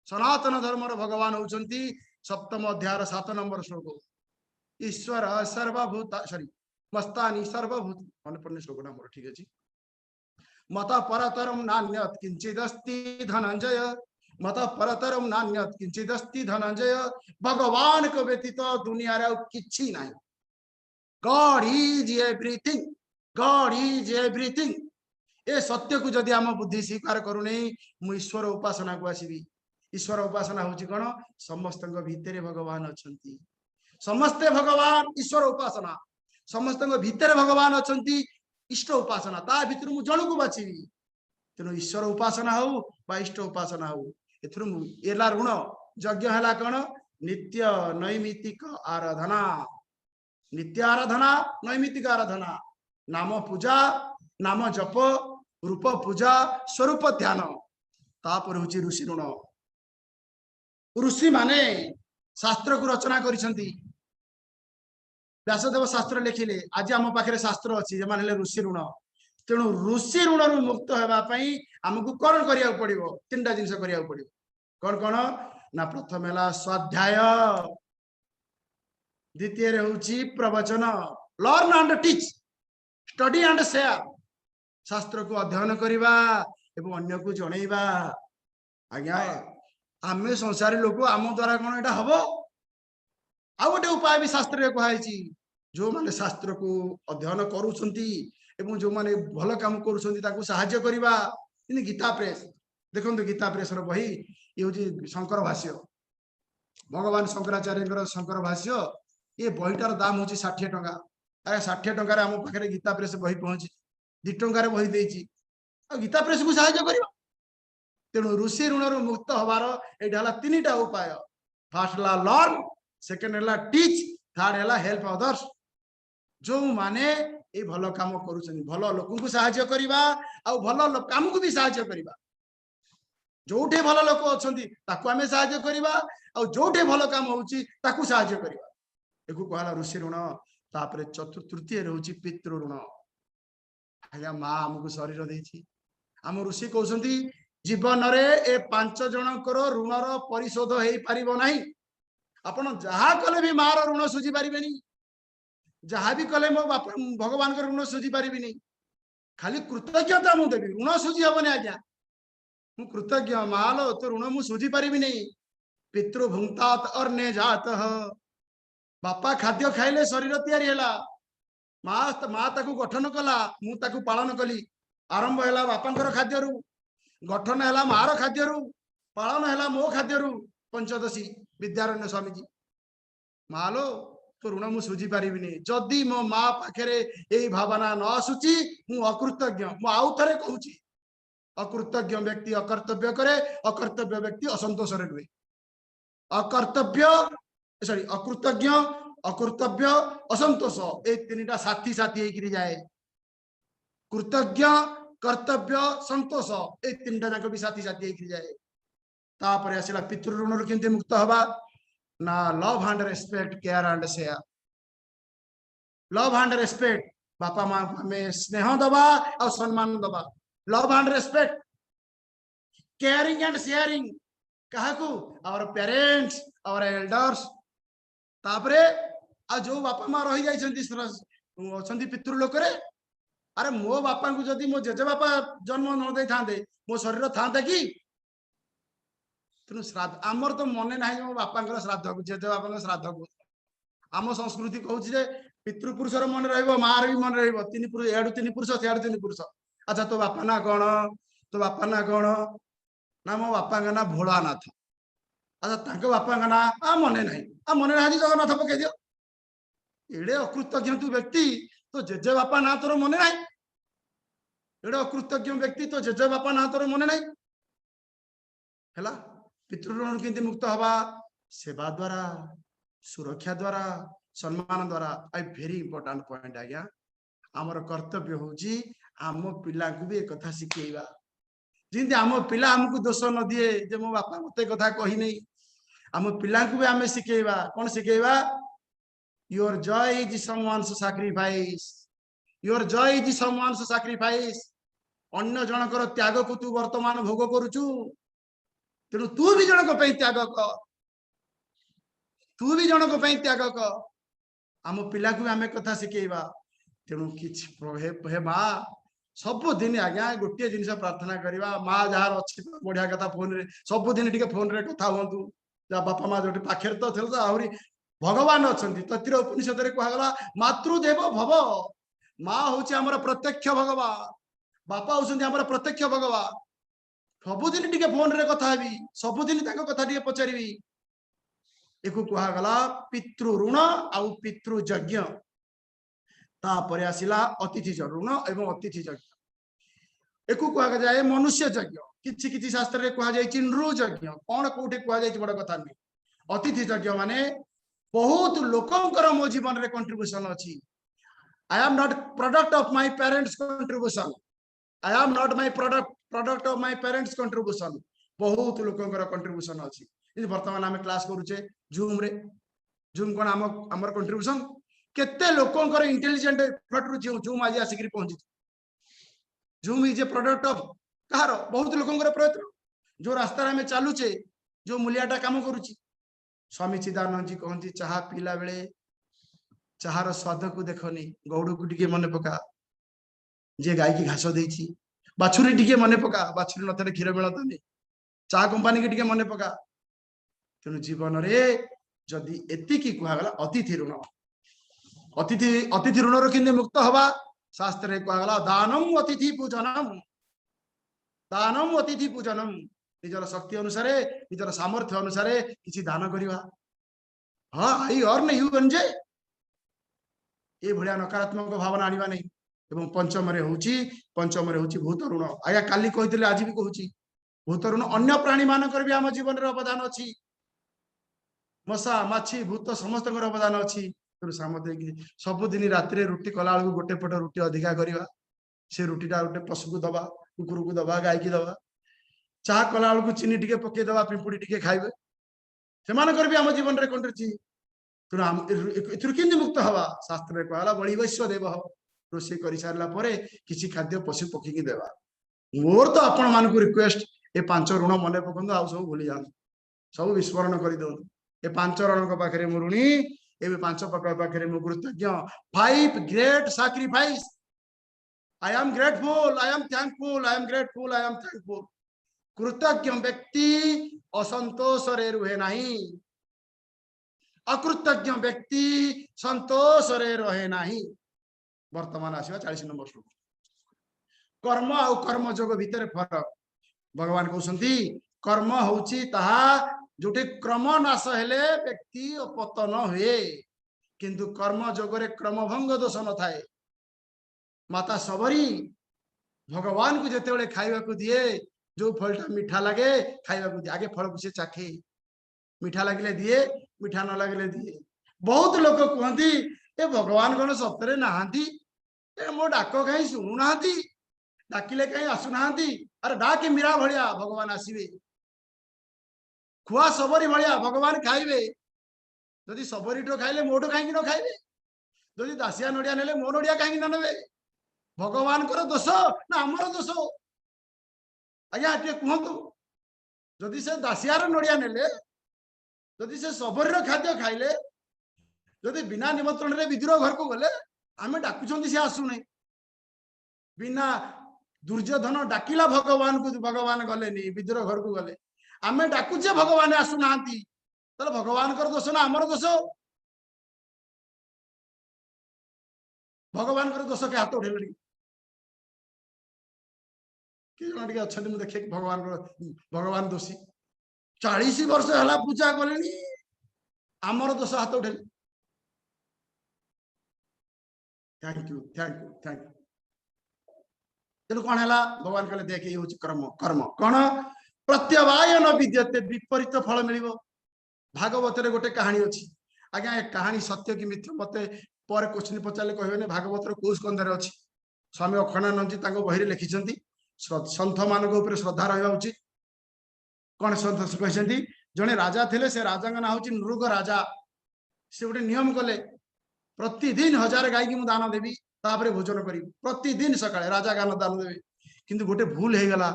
सनातन धर्म भगवान होचंती सप्तम अध्याय 7 नंबर श्लोक ईश्वर सर्वभूत सॉरी मस्तानि सर्वभूत मन पड़ने श्लोक ना मोर ठीक अछि मत परतरम नान्यत किंचिदस्ति धनंजय मत परतरम नान्यत किंचिदस्ति धनंजय भगवान को व्यतीत दुनिया रे किछि नाही God is everything God is everything ए सत्य को जदि हम बुद्धि स्वीकार करू नै मु ईश्वर उपासना को आसीबी ईश्वर उपासना होची कोन समस्त भीतर भगवान अछंती समस्ते भगवान ईश्वर उपासना समस्त भीतर भगवान अछंती इष्ट उपासना ता भितर मु जण को बाछिबी तेनो ईश्वर उपासना हो बा इष्ट उपासना हो एथरु मु एला ऋण यज्ञ हला कोन नित्य नैमित्तिक आराधना नित्य आराधना नैमित्तिक आराधना नाम पूजा नाम जप रूप पूजा स्वरूप ध्यान तापर होची ऋषि ऋण ऋषि माने शास्त्र को रचना करिसंती व्यासदेव शास्त्र लिखिले आज आम पाखे शास्त्र अच्छी जमान ऋषि ऋण तेणु ऋषि ऋण रु मुक्त होगा आमको कौन करिया पड़िबो तीनटा जिनस करिया पड़िबो कौन कौन ना प्रथम है स्वाध्याय द्वितीय होची प्रवचन learn and teach study and share शास्त्र को अध्ययन करवा एवं अन्य को जनइबा आज्ञा आमे संसारी लोक आम द्वारा कौन एटा हबो आ गोटे उपाय भी शास्त्र रे कहैछि जो माने शास्त्र को अध्ययन करूछंती एवं जो माने भल काम करूछंती ताको सहाय्य करबा इन गीता प्रेस देखंतु गीता प्रेस रो बही ये होची शंकर भाष्य भगवान शंकराचार्य शंकर भाष्य ये बहीटार दाम होची 60 टंका अरे 60 टंका रे हम पाखरे गीता प्रेस बही पहुंची 2 टंका रे बही देछि आ गीता प्रेस को सहाय्य करबा तेणु ऋषि ऋण रु मुक्त हबार एटा हला तीनटा उपाय फर्स्ट ला लर्न सेकेंड है टीच थर्ड है हेल्प अदर्स जो माने ए भल काम करूछन भल लोक को सहाय्य करबा आ भल काम को भी सहाय्य करबा जोठे भल लोक अछंती ताको हमें सहाय्य करबा आ जोठे भल काम होउची ताको सहाय्य करबा एको कहला ऋषि ऋण तापर तृतीय रहउची पितृ ऋण आया मां हमको शरीर देछि हम ऋषि कहउछंती जीवन रे ए 5 जनकर ऋणर परिशोध हेई परिबो नाही आपण जहा कले भी मार ऋण सुझी पारिबेनी जहा भी कले मो भगवान के ऋण सुझी पारिबिनी खाली कृतज्ञता मु देबी ऋण सुझी हबनी आज्ञा मु कृतज्ञ मालो तो ऋण मु सुझी पारिबिनी पितृ भुंक्तात अर्णे जातः बापा खाद्य खाइले शरीर तैयारी हैला मां ताकू गठन कला मु ताकू पालन कली आरंभ हैला बापांकर खाद्य रु गठन हैला मार खाद्य रु पालन हैला मो खाद्य रु पंचदशी विद्यारण्य स्वामी जी मालो तो ऋण मु सुझी पारिबिनी जदि मो माँ पाखे यही भावना न आसुची मु अकृतज्ञ मु आउ थे कहूची अकृतज्ञ व्यक्ति अकर्तव्य करे अकर्तव्य व्यक्ति असंतोष रुहे अकर्तव्य सॉरी अकृतज्ञ अकर्तव्य असंतोष ए तीन साथी साथी होकर जाए कृतज्ञ कर्तव्य संतोष ए तीन जाक भी साथी साथी होकर जाए तापर आसला पितृ ऋण केमती मुक्त हवा ना love and respect care and share love and respect बापा माँ में स्नेह दबा और सम्मान दबा love and respect caring and sharing कहा आवर पेरेंट्स आवर एल्डर्स तापरे आ जो बापा माँ रही जाइछन्ती पितृलोक रे अरे मो बापा को जदि मो जेजे बापा जन्म न दे थांदे मो शरीर थांता कि तेणु श्राद्ध आमर तो मन ना मो बापा श्राद्ध को जेजे बापा श्राद्ध को आम संस्कृति कहूँ पितृपुरुषर मन रही भी मन तीन पुरुष एडु तीन पुरुष सियाड़ू तीन पुरुष अच्छा तो बापा ना कौन तो बापा ना कौन ना मो बापा ना भोलानाथ अच्छा बापा ना मन ना मन ना जगन्नाथ पकई दियो एड़े अकृतज्ञ तू व्यक्ति तो जेजे बापा ना तोर मन ना एड़े अकृतज्ञ व्यक्ति तो जेजे बापा ना तोर मन ना है पितृऋण केमती मुक्त हवा सेवा द्वारा सुरक्षा द्वारा सम्मान द्वारा आई वेरी इंपोर्टेंट पॉइंट आज्ञा आमर कर्तव्य होची आम पिला को भी एक कथा शिखेबा जिंदे आम पिला हमको दोष न दिए जे मो बापा मते कथा कही नहीं आम पिला को भी आम शिखेबा कौन शिखेबा your joy is someone's sacrifice your joy is someone's sacrifice अन्य जनकर त्याग को तू वर्तमान भोग करूचु तेणु तू भी जनक त्याग कर तू भी जनक त्याग कर आम पिला को आम कथा शिखेबा तेणु कि माँ सबुदिन आज्ञा गोटे जिन प्रार्थना करवा माँ जार अच्छी बढ़िया कथा फोन रे सबुदिन टी फोन रे कथा हूँ बापा माँ जो पाखे तो थे तो आहरी भगवान अच्छा ततिर उपनिषद कहगला मातृदेव भव माँ हूँ आमर प्रत्यक्ष भगवान बापा हूँ प्रत्यक्ष भगवान सबुदिन टी फोन रे कथा हेबी सबुदिन कथा टी पचारि एक कहगला पितृ ऋण आउ पितृ यज्ञ तापर आसला अतिथि ऋण एवं अतिथि यज्ञ एक कह जाए मनुष्य यज्ञ किछि किछि शास्त्र रे कह जाय नृ यज्ञ कौन कोठे कह जाय बड़ कथा नहीं अतिथि यज्ञ माने बहुत लोकंकर मो जीवन रे कंट्रीब्यूशन अछि I am not product of my parents contribution I am not my product of my parents contribution बहुत लोकंकर कंट्रीब्यूशन अछि वर्तमान आम क्लास करूचे जूम रे जूम कौन आमर कंट्रीब्यूशन केते लोकंकर इंटेलिजेंट एफर्ट जूम आज आसिक पहुंची Zoom is a product of कहार बहुत लोकंकर प्रयत्न जो रास्ता आम चलुचे जो मूल्याटा काम करुची स्वामी चिदानंद जी कहती चाहा पीला बेले चाहार स्वाद को देखनी गौड़ को टिके मन पका जे गाय की घास देछि बाछुरी टिके मन पका बाछुरी नथले क्षीर मिलतनी चा कंपनी के टिके मन पका तेणु जीवन रे जदि एतिकी कहगला अतिथि ऋण अतिथि ऋण रखिंदे मुक्त हवा शास्त्र रे कहगला दानम अतिथि पूजनम निजर शक्ति अनुसार निजर सामर्थ्य अनुसार किसी दान करवा हाँ आई अर्न यू एंजॉय ए भलिया नकारात्मक भावना आनिबा नहीं एवं पंचम रे होची भूत ऋण आया काली कहितले आज भी कहूची भूत ऋण अन्य प्राणी मानकर भी आम जीवन रे अवदान अछि मशा माछी भूत समस्त अवदान अच्छी सबुदिन राति रुटी कला बेलू गोटे पट रुटी अधिका करवा से रुटीटा गोटे पशु को दबा कुकुर को दबा गाय की दबा चाह कला बेलू चीनी टिके पकई दबा पिंपुड़ी टिके खाइबे से भी आम जीवन में कंट्री तेणु कि मुक्त हवा शास्त्र कहला बड़ी वैश्य देव रोषे कर सारा किसी खाद्य पशु पक्षी की देवा मोर तो आपण मान रिक्वेस्ट ए 5 ऋण मन पकड़ आउ सब भूली जाऊँ सब विस्मरण कर दौन ए 5 रण पाखे मु ऋणी ए 5 पाखे मु कृतज्ञ 5 great sacrifice I am grateful I am thankful I am grateful I am thankful कृतज्ञ व्यक्ति असंतोष रे रुहे नहीं अकृतज्ञ व्यक्ति संतोष रे रहे नहीं वर्तमान आसवा 40 नंबर श्लोक कर्म और कर्म जोग भितर फरक भगवान कहते कर्म होची ताहा जोटे क्रम नाश हेले व्यक्ति पतन हुए किंतु कर्म जोगरे क्रमभंग दोष न थाए। माता सबरी भगवान को जिते खाइबा को दिए जो फलटा मीठा लगे खाइबा को दिए आगे फल को से चाखे मीठा लगे दिए मीठा न लगे दिए। बहुत लोग कहती ए भगवान कौन सतरे नहांती ए मो डाक कहीं शुणुना डाकिले कहीं आसुना अरे डाके मीरा भलिया भगवान आसवे खुआ सबरी भलिया भगवान खाइबे जदि सबरीठो खाइले मोठो कहीं न खाइबे जदि दासिया नड़िया नेले मो नड़िया कहीं न नेबे भगवान को दोष ना आमर दोष आज्ञा टे कहतु जदि से दासियार नड़िया नेले जदि से सबरीर खाद्य खाइले जदि बिना निमंत्रण रे विदुर घर को गले आमे डाकुछंती से आसु नहीं बिना दुर्योधन डाकिला भगवान को भगवान गले नहीं विदुर घर को गले आमे डाकुचे भगवान आसु नांती तो भगवान कर दोष ना आमर दोष भगवान कर दोष के हाथ उठेले कि जण टिके अच्छा मु देखे भगवान भगवान दोषी 40 वर्ष हला पूजा कले आमर दोष हाथ उठेले। Thank you thank you thank you तेणु कौन है भगवान कहले देख ये कर्म कर्म कौन प्रत्यवाय न विद्यते विपरीत फल मिल भागवत गोटे कहानी अच्छी आज्ञा ए कहानी सत्य कि मिथ्या मत पर क्वेश्चन पचारे कहबे भागवत कौ स्कंधर अच्छी स्वामी अखंडानंद जी बही लिखिं सन्थ मान श्रद्धा रहा उचित कौन सन्थ कहते जड़े राजा थे से राजा ना हूँ नृग राजा से गोटे नियम कले प्रतिदिन 1000 गाई की मुझे दान देवी तापर भोजन करी प्रतिदिन सका राजा गान दान देवे किंतु गोटे भूल हो गला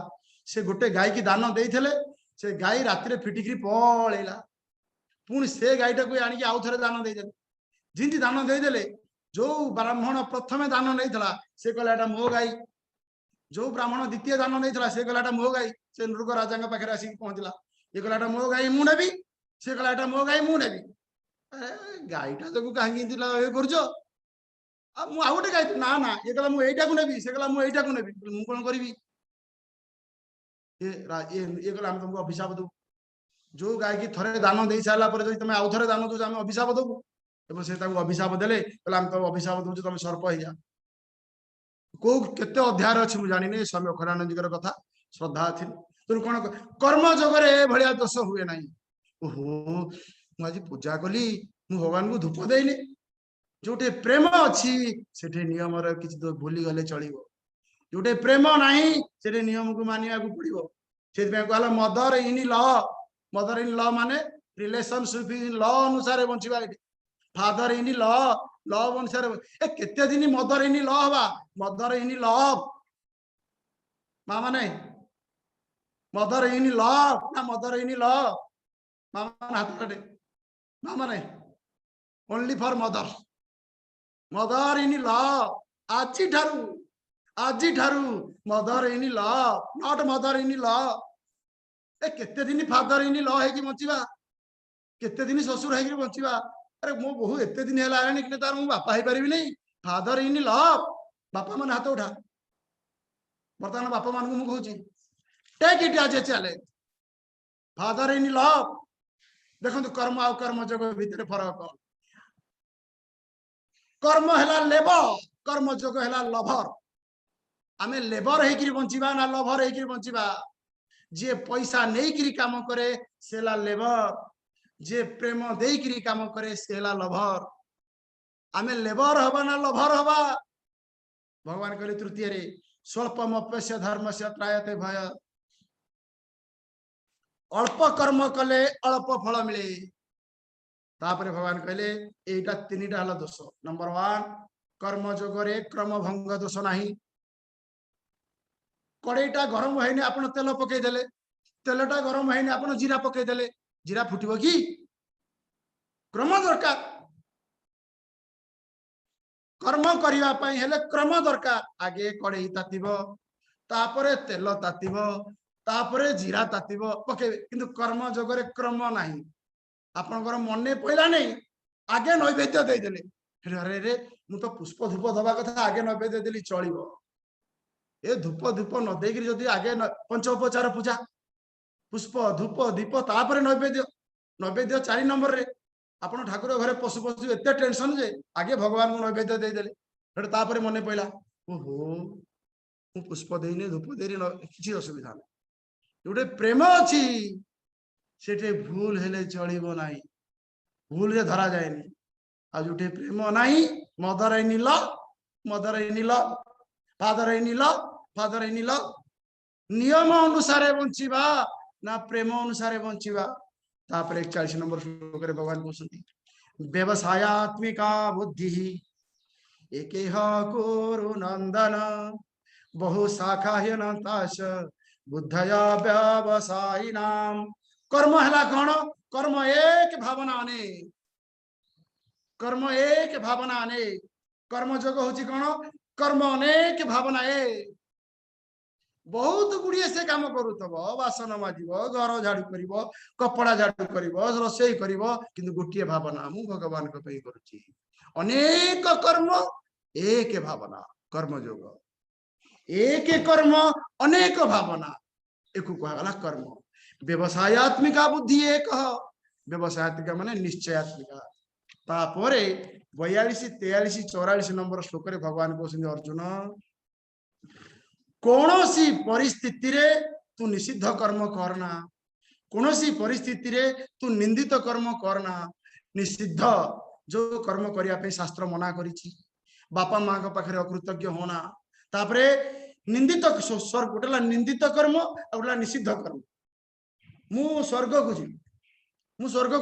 से गोटे गाई की दान देते से गाई राति फिटिकी पलैला पुणी से गाईटा को आनिक आउ थे दान देदे जिंती दान देदे जो ब्राह्मण प्रथमे दान नहीं से कहला मो गाई जो ब्राह्मण द्वितीय दान नहीं से कहला मो गाई से नृग राजा पाखे आसिक पहुंचला ये कहला मो गाई मु नेबी से कहला मो गाई मु नेबी गाईटा जो कहीं कर आउ गोटे गाई ना ना ये कहला मुझे नेबी से कहला मुझे नेबी मु कौन करी ये कहला तुमको अभिशाप दू जो गाय की थरे दान दे सारा तुम आउ थे दान दो आम अभिशाप दबू एवं से अभिशाप देले तुम अभिशाप दौ तुम सर्प हो जा कौ केते अध्याय अच्छी मुझे जानी स्वामी अखंडानंद जी कथा श्रद्धा थी तेणु कौन कर्म जगह भाया दोष हुए ना ओहो मुझे पूजा कली मु भगवान को धूप देनी जोटे प्रेम अच्छी से नियम किसी भूली गले चलो जोटे प्रेम नहीं से नियम को मानिया पड़ो से कहला मदर इन ल माने रिलेशनशिप इन ल अनुसार बंचवा फादर इन ल अनुसार ए केते दिन मदर इन ल हवा मदर इन लव माँ माने मदर इन लव ना मदर इन लव मामा हाथ माँ माने only for mother mother in law आज mother in law not mother in law ए केते दिन फादर इन लव है कि बंचवा केते दिन ससुर है कि बंचवा अरे मो बहु एते दिन है कि तार मु बापा हो पारि नहीं फादर इन लव बापा मन हाथ उठा बर्तमान बापा मान को मुझे take it as a challenge father in love देखो कर्म आ कर्म जोग भितर फरक कौन कर्म है लेबर कर्म जोग है लभर आमे लेबर है बंचवा ना लभर है बंचवा जे पैसा नहीं काम करे से लेबर जे प्रेम देकरी काम करे से लभर आमे लेबर हवा ना लभर हवा भगवान कहले तृतीय रे स्वल्पमप्यस्य धर्म से त्रायते भय अल्प कर्म कले अल्प फल मिले तापर भगवान कहले एटा तीनटा हला दोष नंबर 1 कर्म जोगरे क्रम भंग दोष नहीं कड़ईटा गरम है आपन तेल पकई देले तेलटा गरम है आपन जीरा पकई देले जीरा फुटिबो कि क्रम दरकार कर्म करिवा पई हेले क्रम दरकार आगे कड़ई तातिबो तापरे तेल तातिबो तापरे जीरा तातिबो पकई किंतु कर्म जोगरे क्रम नाही आपनकर मने पइला नहीं आगे नैवेद्य दे देले अरे रे मु तो पुष्प धूप दबा कथा आगे नैवेद्य देली चलिबो ए धूप धूप न देकरी जदि आगे पंचोपचार पूजा पुष्प धूप दीप तापर नैवेद्य नैवेद्य 4 नंबर रे आपण ठाकुर घरे पशु पशु एत टेंशन जे आगे भगवान को नैवेद्य देदेले तापर मन पड़ा ओहो मु पुष्प देनी धूप देनी किसी असुविधा नहीं गोटे प्रेम अच्छी से भूल हेले चलो ना भूल रे धरा जाएनि आ जोटे प्रेम नहीं mother in love father in love नियम अनुसार बंचिबा ना प्रेम अनुसार बंचिबा तापर 41 नंबर श्लोक रे भगवान कहते व्यवसायात्मिका बुद्धि एकेह कुरु नंदन बहु शाखा ह्यनताश बुद्धया व्यवसायिनाम कर्म हला कौन कर्म एक भावना ने कर्म एक भावना ने कर्म जोग होची कौन कर्म अनेक भावना ए बहुत गुड़िए से काम करूथब बासन माजिब घर झाड़ू कर कपड़ा झाड़ू कर रोसई कर किंतु गोटे भावना मु भगवान करुच्ची अनेक कर्म एक भावना कर्म जोग एक कर्म अनेक भावना एक कहला कर्म व्यवसायत्मिका बुद्धि एक व्यवसायत्मिका माने निश्चयात्मिका तापर 42 43 44 नंबर श्लोक रे भगवान कहते अर्जुन कौन सी परिस्थिति रे तू निषिद्ध कर्म करना कौन सी परिस्थिति रे तू निंदित कर्म करना निषिद्ध जो कर्म करिया पे शास्त्र मना करिछि बापा माँ के पाखरे अकृतज्ञ होना तापरे निंदित स्वर्ग गोटेला निंदित कर्म और गोटेला निषिद्ध कर्म मु स्वर्ग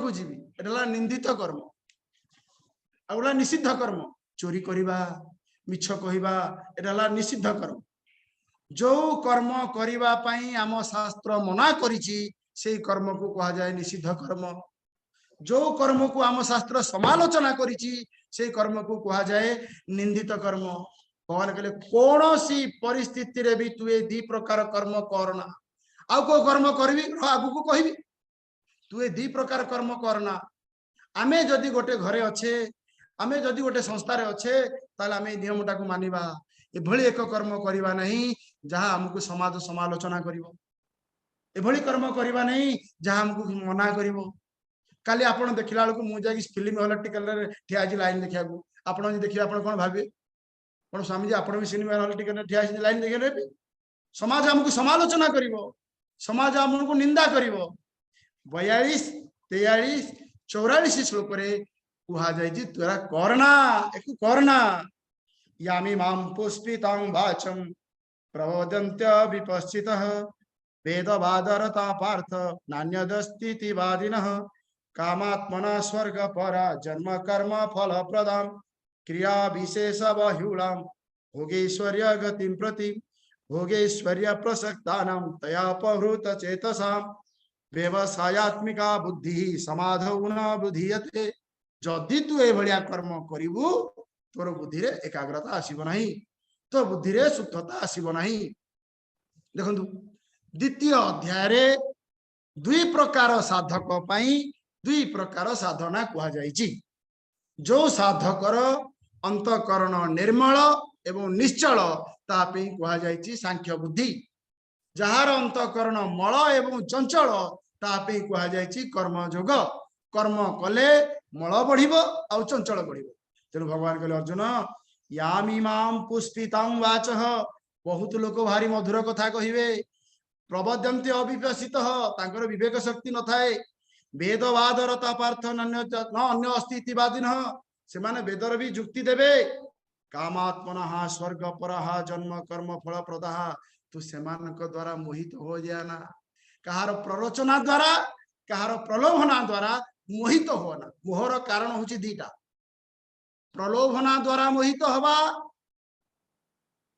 को जीवी एटाला निंदित कर्म और गोटेला निषिद्ध कर्म चोरी करिबा मिछ कहिबा एटाला निषिद्ध कर्म जो कर्म करिबा पई आम शास्त्र मना करिछि से कर्म को कहा जाए निषिद्ध कर्म जो कर्म को आम शास्त्र समालोचना करिछि से कर्म को कहा जाए निंदित कर्म भगवान कहले कौन सी परिस्थिति रे भी तू ए दी प्रकार कर्म करना आउ को कर्म करबी आगु को कहबी तू ए दी प्रकार कर्म करना आमे जदि गोटे घरे अच्छे आमे जदि गोटे संस्था रे अच्छे ताले आमे नियमटा को मानिबा एभली एक कर्म करिबा नहीं जहाँ हमको समाज समालोचना करिवो एभली कर्म करिबा नहीं जहाँ हमको मना करिवो काली आपण देखिला बेलू मुझे फिल्म हॉल टिकट रे ठिया लाइन देखा आपण देखिए आपण कौन भावे कौन स्वामी जी आपण भी सिनेमा हॉल टिकट ठिया लाइन देखे समाज हमको समालोचना करिवो समाज हमको निंदा करिवो 42 43 44 श्लोक रे कुहा जाय जी तोरा करना एक करना यामी माम पुष्पितं वाचम प्रवदन्त्य विपश्चितः वेदवादरता पार्थ नान्यदस्ति वादिनः कामात्मना स्वर्ग परा जन्म कर्म फल प्रदाम क्रिया विशेष बहुलाम भोगेश्वर्य गतिम प्रति भोगेश्वर्य प्रसक्तानां तया अपहृत चेतसाम व्यवसायत्मिका बुद्धि समाधौ न बुद्धीयते जदि तू ए भलिया कर्म करिवु तोर बुद्धि रे एकाग्रता आसीबो नाही तो बुद्धि रे शुद्धता आसीबो नाही देखंतु द्वितीय अध्याय रे दुई प्रकार साधक पई दुई प्रकार साधना कहा जाइछि जो साधकर अंतकरण निर्मल एवं निश्चल तापी कहा जाइछि सांख्य बुद्धि जहार अंतकरण मल एवं चंचल तापी कहा जाइछि कर्म जोग कर्म कले मल बढ़िबो आ चंचल बढ़िबो तेणु भगवान कहले अर्जुन यामीमां पुष्पितं वाचः बहुत लोक भारी मधुर कथा कहिबे प्रबोध्यन्ते अविपसितः तांकर विवेक शक्ति न थाए वेदवादरता पार्थ न अन्य अस्ति वादिनः से माने वेदर भी जुक्ति देबे कामात्मनः स्वर्ग परः जन्म कर्म फल प्रदाः तू सेमानक द्वारा मोहित हो जाना कहार प्ररोचना द्वारा कहार प्रलोभना द्वारा मोहित होना मोहर कारण होची दीटा प्रलोभना द्वारा मोहित हवा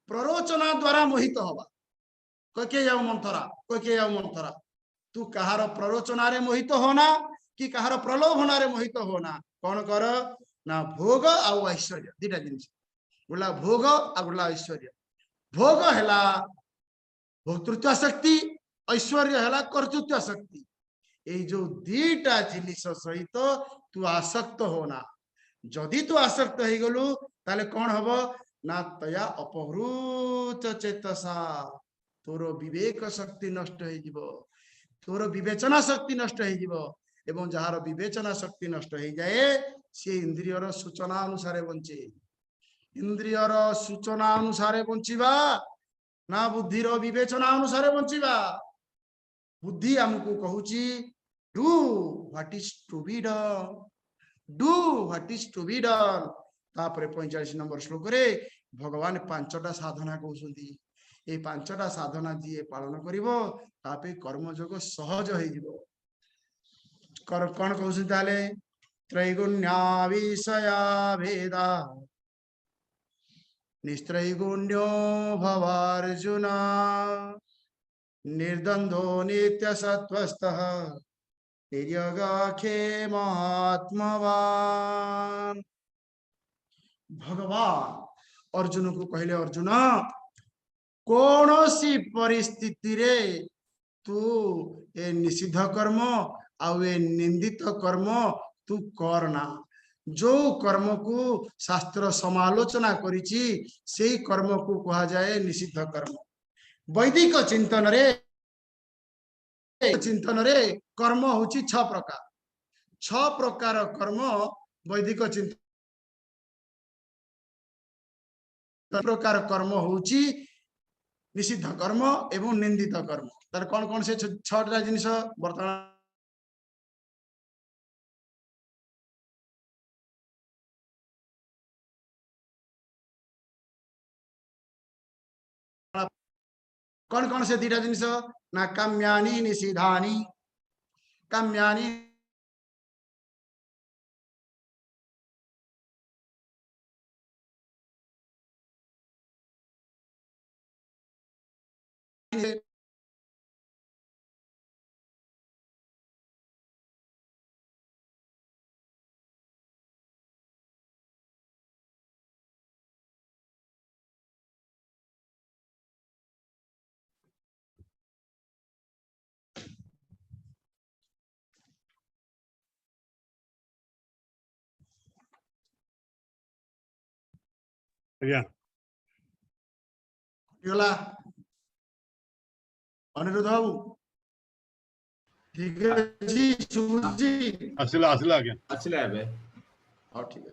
प्ररोचना द्वारा मोहित हवा कके जाऊ मंथरा तू कहार प्ररोचना रे मोहित होना कि कहार प्रलोभना रे मोहित होना कौन कर ना भोग आउ ऐश्वर्य दीटा जिनिस गोला भोग आ गोला ऐश्वर्य भोग हैला भोक्तृत्व शक्ति ऐश्वर्य हैला कर्तृत्व शक्ति ए जो दीटा जिनिस सहित तू आसक्त होना जदि तू आसक्त हो गलु ताले कौन हबो ना तया अपहृत चेतसा तोर विवेक शक्ति नष्ट हो तोर विवेचना शक्ति नष्ट हो एवं जार विवेचना शक्ति नष्ट हो जाए सी इंद्रियर सूचना अनुसार बंचे इंद्रियर सूचना अनुसार बंचिबा ना बुद्धिर विवेचना अनुसार बंचिबा बुद्धि हमको कहूची do what is to be done do what is to be done तापर 45 नंबर श्लोक रे भगवान पांचटा साधना कहउछंती ए पांचटा साधना जी पालन करिवो तापे कर्मयोग सहज हो जिवो कर कोन कहउछंती ताले त्रैगुण्या विषया भेदा निस्त्रैगुण्यो भवार्जुन निर्द्वंद्वो नित्य सत्वस्थः निर्योगाखे महात्मवान भगवान अर्जुन को कहले अर्जुन कौन सी परिस्थिति रे तू ए निषिद्ध कर्म आउ ए निंदित कर्म तू करना जो कर्म को शास्त्र समालोचना करिछि सेही कर्म को कहा जाए निषिद्ध कर्म वैदिक चिंतन रे कर्म होची 6 प्रकार कर्म वैदिक चिंतन प्रकार कर्म होची निषिद्ध कर्म एवं निंदित कर्म तार कौन कौन से 6टा जिनिस वर्तमान कौन कौन से 2टा जिनिस ना काम्यानि निषिद्धानि काम्यानि गला अनिरुद्ध बाबू ठीक है जी सुजी असला असला क्या असला है बे हां ठीक है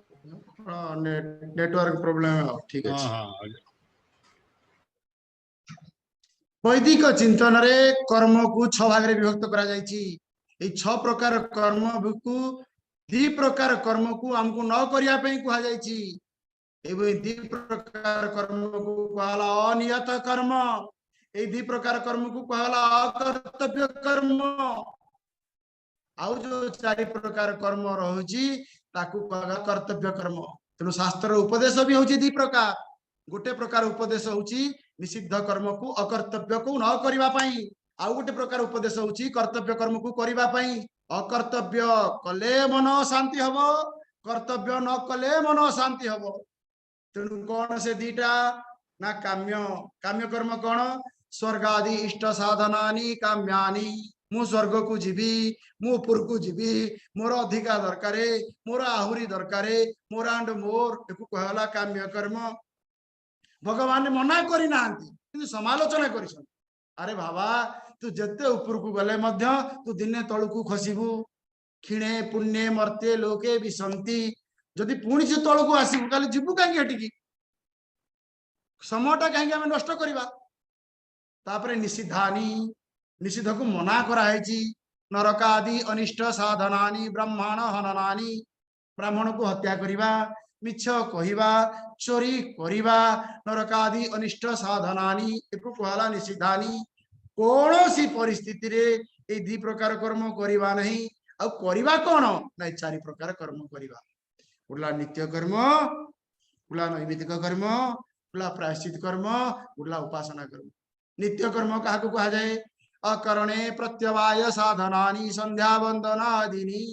नेटवर्क प्रॉब्लम है ठीक है हां वैदिक चिंतन रे कर्म को 6 भाग रे विभक्त करा जायछि ए 6 प्रकार कर्म को 2 प्रकार कर्म को हमको न करिया पे कहा जायछि एवं 2 प्रकार कर्म को कहला अनियत कर्म ए 2 प्रकार कर्म को कहला अकर्तव्य कर्म आउ जो 4 प्रकार कर्म रहउछि ताकू कहला कर्तव्य कर्म तेनु शास्त्र उपदेश भी होछि 2 प्रकार गोटे प्रकार उपदेश होछि निषिद्ध कर्म को अकर्तव्य को न करिवा पई आउ गोटे प्रकार उपदेश होछि कर्तव्य कर्म को करिवा पई अकर्तव्य कले मन शांति हबो कर्तव्य न कले मन शांति हबो तेणु कौन से 2टा ना काम्य कर्म कौन स्वर्ग आदि इष्ट साधनानि काम्यानि मु स्वर्ग को जीवी मु ऊपर को जीवी मोर अधिका दरकारे मोर आहुरी दरकारे मोर एंड मोर एको कहला काम्य कर्म भगवान मना करी नांती किंतु समालोचना करिसन अरे बाबा तू जते ऊपर को गले मध्य तू दिने तळकू खसिबू खिणे पुण्य मर्ते लोके विसंति जदि पुणी से तल को आसबू ताले जीवू कहीं हटिकी समयटा कहीं आम नष्ट करवा तापरे निषिद्धानि निषिद्ध को मना कराई नरक आदि अनिष्ट साधनानि ब्राह्मण हननानि ब्राह्मण को हत्या करवा मिछ कहवा चोरी करवा नरक आदि अनिष्ट साधनानि एको कहला निषिद्धानि कौन सी परिस्थिति रे ए 2 प्रकार कर्म करवा नहीं आ करवा कौन ना 4 प्रकार कर्म करवा उड़ला नित्य कर्म उड़ला नैमित्तिक कर्म उड़ला प्रायश्चित कर्म उड़ला उपासना कर्म नित्य कर्म क्या कहा जाए अकरणे प्रत्यवाय साधनानि संध्या वंदना आदिनी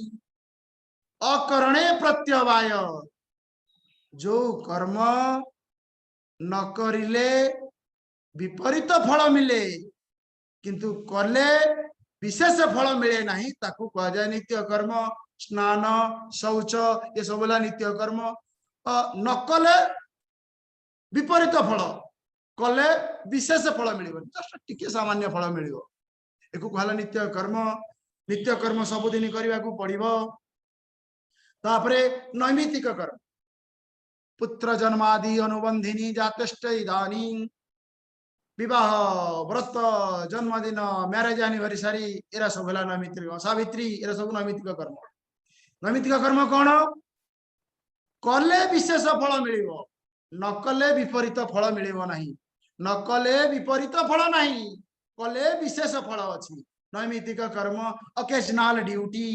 अकरणे प्रत्यवाय जो कर्म न करिले विपरीत फल मिले किंतु कले विशेष फल मिले नहीं ताकू कहा जाए नित्य कर्म स्नान शौच ये सब नित्य कर्म न कले विपरीत फल कले विशेष फल मिल जस्ट टिके सामान्य फल मिल एको कहला नित्य कर्म नित्य कर्म सबुदिन करने को पड़िबो। तापरे नैमित्तिक कर्म पुत्र जन्मादि अनुबंधिनी जातश्च इदानीं विवाह व्रत जन्मदिन मैरेज एनिवर्सरी एरा सब है नैमित्तिक सावित्री एरा सब नैमित्तिक कर्म। नैमित्तिक कर्म कौन कले विशेष फल मिल न कले विपरीत फल मिल नहीं न कले विपरीत फल नहीं कले विशेष फल अच्छी। नैमित्तिक कर्म occasional duty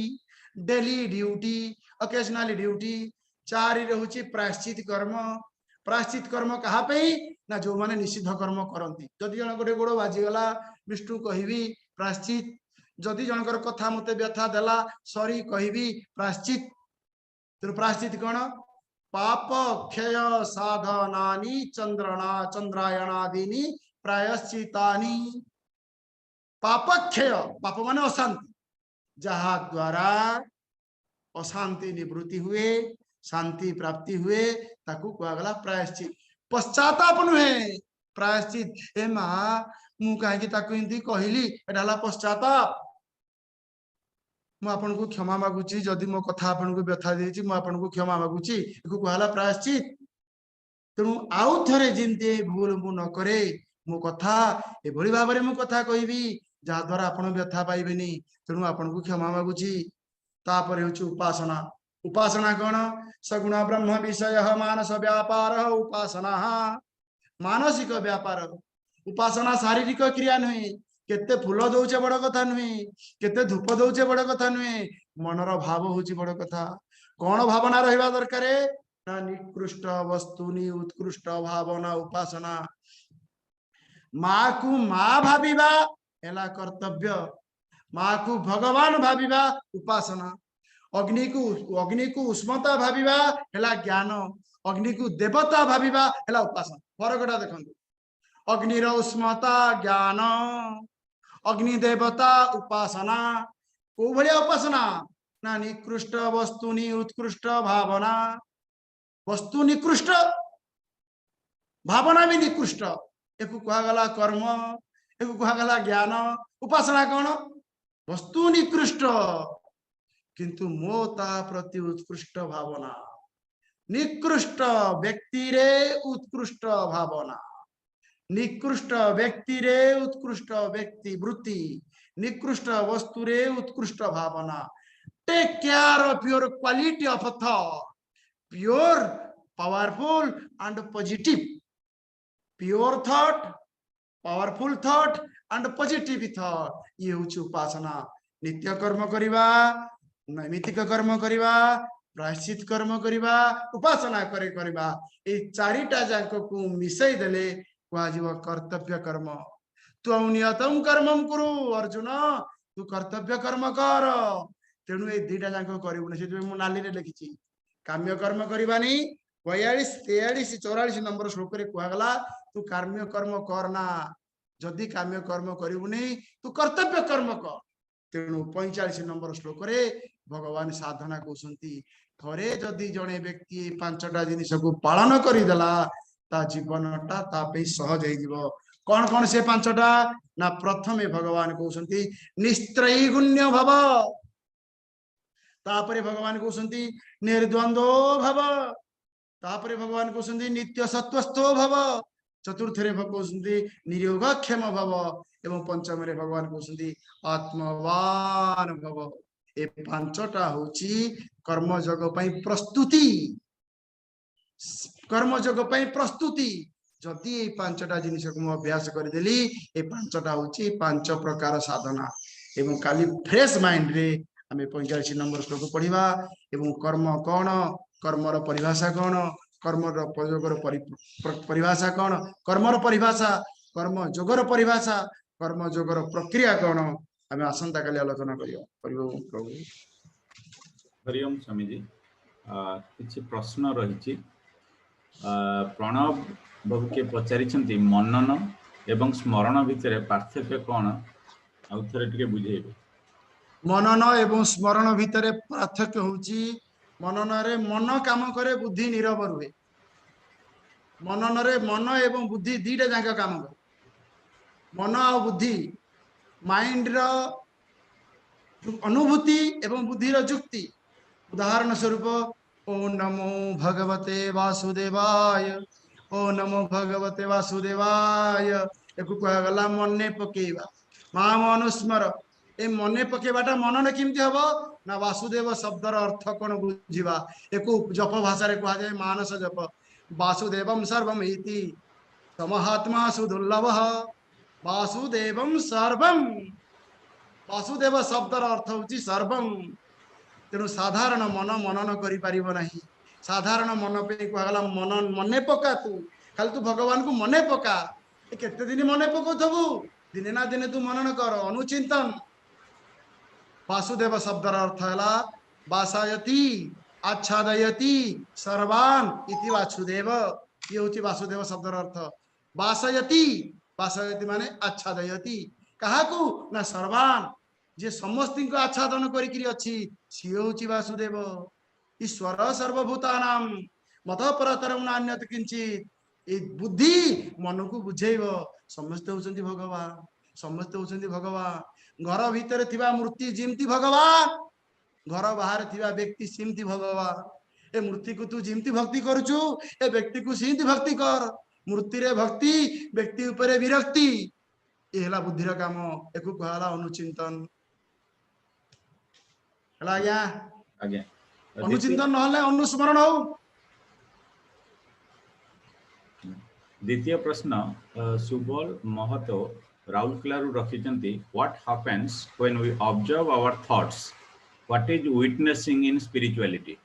daily duty occasional duty चारि रहउची प्रायश्चित कर्म। प्रायश्चित कर्म कहा ना जो माने निषिद्ध कर्म करती जदि जन गोटे गोड़ बाजीगला विष्णु कहबी प्रायश्चित जदि जनकर कथा मते व्यथा देला सॉरी कहबी प्रायश्चित। तेणु प्रायश्चित कौन पाप क्षय साधनानि चंद्रायणादीनि प्रायश्चितानि। पाप क्षय पाप माने अशांति जहा द्वारा अशांति निवृत्ति हुए शांति प्राप्ति हुए ताकू कहगला प्रायश्चित। पश्चाताप नुहे प्रायश्चित ए माँ मु कहीं कहली एटा पश्चाताप मुझे को क्षमा मागुची जदि मो कथा आपन को व्यथा देछि मु आपन को क्षमा मागुची एको कहला प्रायश्चित। तेणु आउ थरे जिंते भूल मु न करे मो कथा एभली भाबरे मु कथा कहबी जहा द्वारा आपन व्यथा पाइबेनी तेणु आपन को क्षमा मागुची। तापर होची उपासना। उपासना कौन सगुण ब्रह्म विषय मानस व्यापार उपासना मानसिक व्यापार। उपासना शारीरिक क्रिया नुहे केते फूल दौचे बड़ कथा नुहे केते धूप दौचे बड़ कथा नुहे मनर भाव होची बड़ कथा। कौन भावना रहिबा दरकार ना निकृष्ट वस्तुनि उत्कृष्ट भावना उपासना। माँ को माँ भाविबा एला कर्तव्य माँ को भगवान भाविबा उपासना। अग्नि को उष्मता भाविबा एला ज्ञान अग्नि को देवता भाविबा एला उपासना। फरकटा देखंतु अग्निर उष्मता ज्ञान अग्नि देवता उपासना को भलिया उपासना ना निकृष्ट वस्तुनि उत्कृष्ट भावना। वस्तु निकृष्ट भावना भी निकृष्ट एक कहगला कर्म एक कहगला ज्ञान। उपासना कौन वस्तु निकृष्ट किंतु मो ता प्रति उत्कृष्ट भावना। निकृष्ट व्यक्ति रे उत्कृष्ट भावना निकृष्ट व्यक्ति रे उत्कृष्ट व्यक्ति वृत्ति निकृष्ट वस्तु रे उत्कृष्ट भावना। Take care of your quality of thought pure powerful and positive. Pure thought powerful thought and positive thought ये होची उपासना। नित्य कर्म करिवा नैमित्तिक कर्म करिवा प्रायश्चित कर्म करिवा उपासना करिवा ए चारिटा जाक को मिसई देले कुआजीव कर्तव्य कर्म। तु नियतम कर्मम कुरु अर्जुन तू कर्तव्य कर्म कर। तेणु ए दुईटा जाक करिवुनी से मु नाली रे लिखिछि काम्य कर्म करिवानी 42 43 44 नंबर श्लोक रे कुआगला तू काम्य कर्म करना जदि काम्य कर्म करिवुनी तू कर्तव्य कर्म कर। तेणु 45 नंबर श्लोक रे भगवान साधना कहउसंती थरे जदि जने व्यक्ति पांचटा जिनिस को पालन करिदेला ता जीवनटा ता पे सहज हो जीवो। कौन कौन से पांचटा ना प्रथमे भगवान कहउसंती निस्त्रैगुण्य भव तापरे भगवान कहउसंती निर्द्वंद्व भव तापरे भगवान कहउसंती नित्य सत्वस्थो भव चतुर्थरे कहउसंती निरोगक्षम भव एवं पंचम रे भगवान कहउसंती आत्मवान भव। ए पांचटा होची कर्मयोग पई प्रस्तुति कर्मयोग पई प्रस्तुति। जदि ए पांचटा जिनिस को अभ्यास करदेली ए पांचटा होची पांच प्रकार साधना। एवं काली फ्रेश माइंड रे हमें 45 नंबर श्लोक पढ़िबा एवं कर्म कौन कर्मर परिभाषा कौन कर्मर प्रयोगर परिभाषा कौन कर्मर परिभाषा कर्म योगर परिभाषा कर्म योगर प्रक्रिया कौन हमें आसंता काली आलोचना करियो प्रभु। हरिओम स्वामी जी किछि प्रश्न रहिछि। प्रणव बाबू के पचारि मनन एवं स्मरण भितर पार्थक्य कौन आउ थरे टिके बुझेबे। मनन एवं स्मरण भितर पार्थक्य होची मनन रे मन काम करे बुद्धि नीरव रुहे। मनन रे मन एवं बुद्धि दीटा जाक काम करे। मन आ बुद्धि माइंड रो अनुभूति एवं बुद्धिर जुक्ति उदाहरण स्वरूप ओ नमो भगवते वासुदेवाय ओ नमो भगवते वासुदेवाय एकु कहगला मने पकेवा माम अनुस्मर ए मने पकेबाटा मनन केमती हबो ना वासुदेव शब्दर अर्थ कोन बुझिबा एकु जप भाषा रे कहा जाय मानस जप वासुदेवम सर्वम इति समहात्मा सुदुर्लभः वासुदेवम सर्वम वासुदेव शब्दर अर्थ होची सर्वम तेणु साधारण मन मनन करि परिबो नाही साधारण मन पे कहला मन मने पका तू खाली तू भगवान को मने पका ए केते दिन मने पकोथबु दिने ना दिने तू मनन कर अनुचिंतन वासुदेव शब्दर अर्थ हैला वासायति आच्छादयति सर्वान इति वासुदेव ये होची वासुदेव शब्दर अर्थ वासयति वासयति माने आच्छादयति काहाकू ना सर्वान जे समस्त को आच्छादन करी अच्छी सी हूँ वासुदेव ईश्वर सर्वभूतानाम मत परतरम नान्यत किंचित बुद्धि मन को बुझेब समस्ते होचंती भगवान समस्ते होचंती भगवान घर भीतर थिबा मूर्ति जिमती भगवान घर बाहर थिबा व्यक्ति सिमती भगवान ए मूर्ति को तू जिमती भक्ति करूचु ए व्यक्ति को सिमती भक्ति कर मूर्ति रे भक्ति व्यक्ति ऊपर विरक्ति एला बुद्धिर काम एकु कहला अनुचिंतन हला आज्ञा आज्ञा अनुचिंतन नहले अनुस्मरण हो द्वितीय प्रश्न सुबल महतो राउरकेलारू रखिचंती what happens when we observe our thoughts what is witnessing in spirituality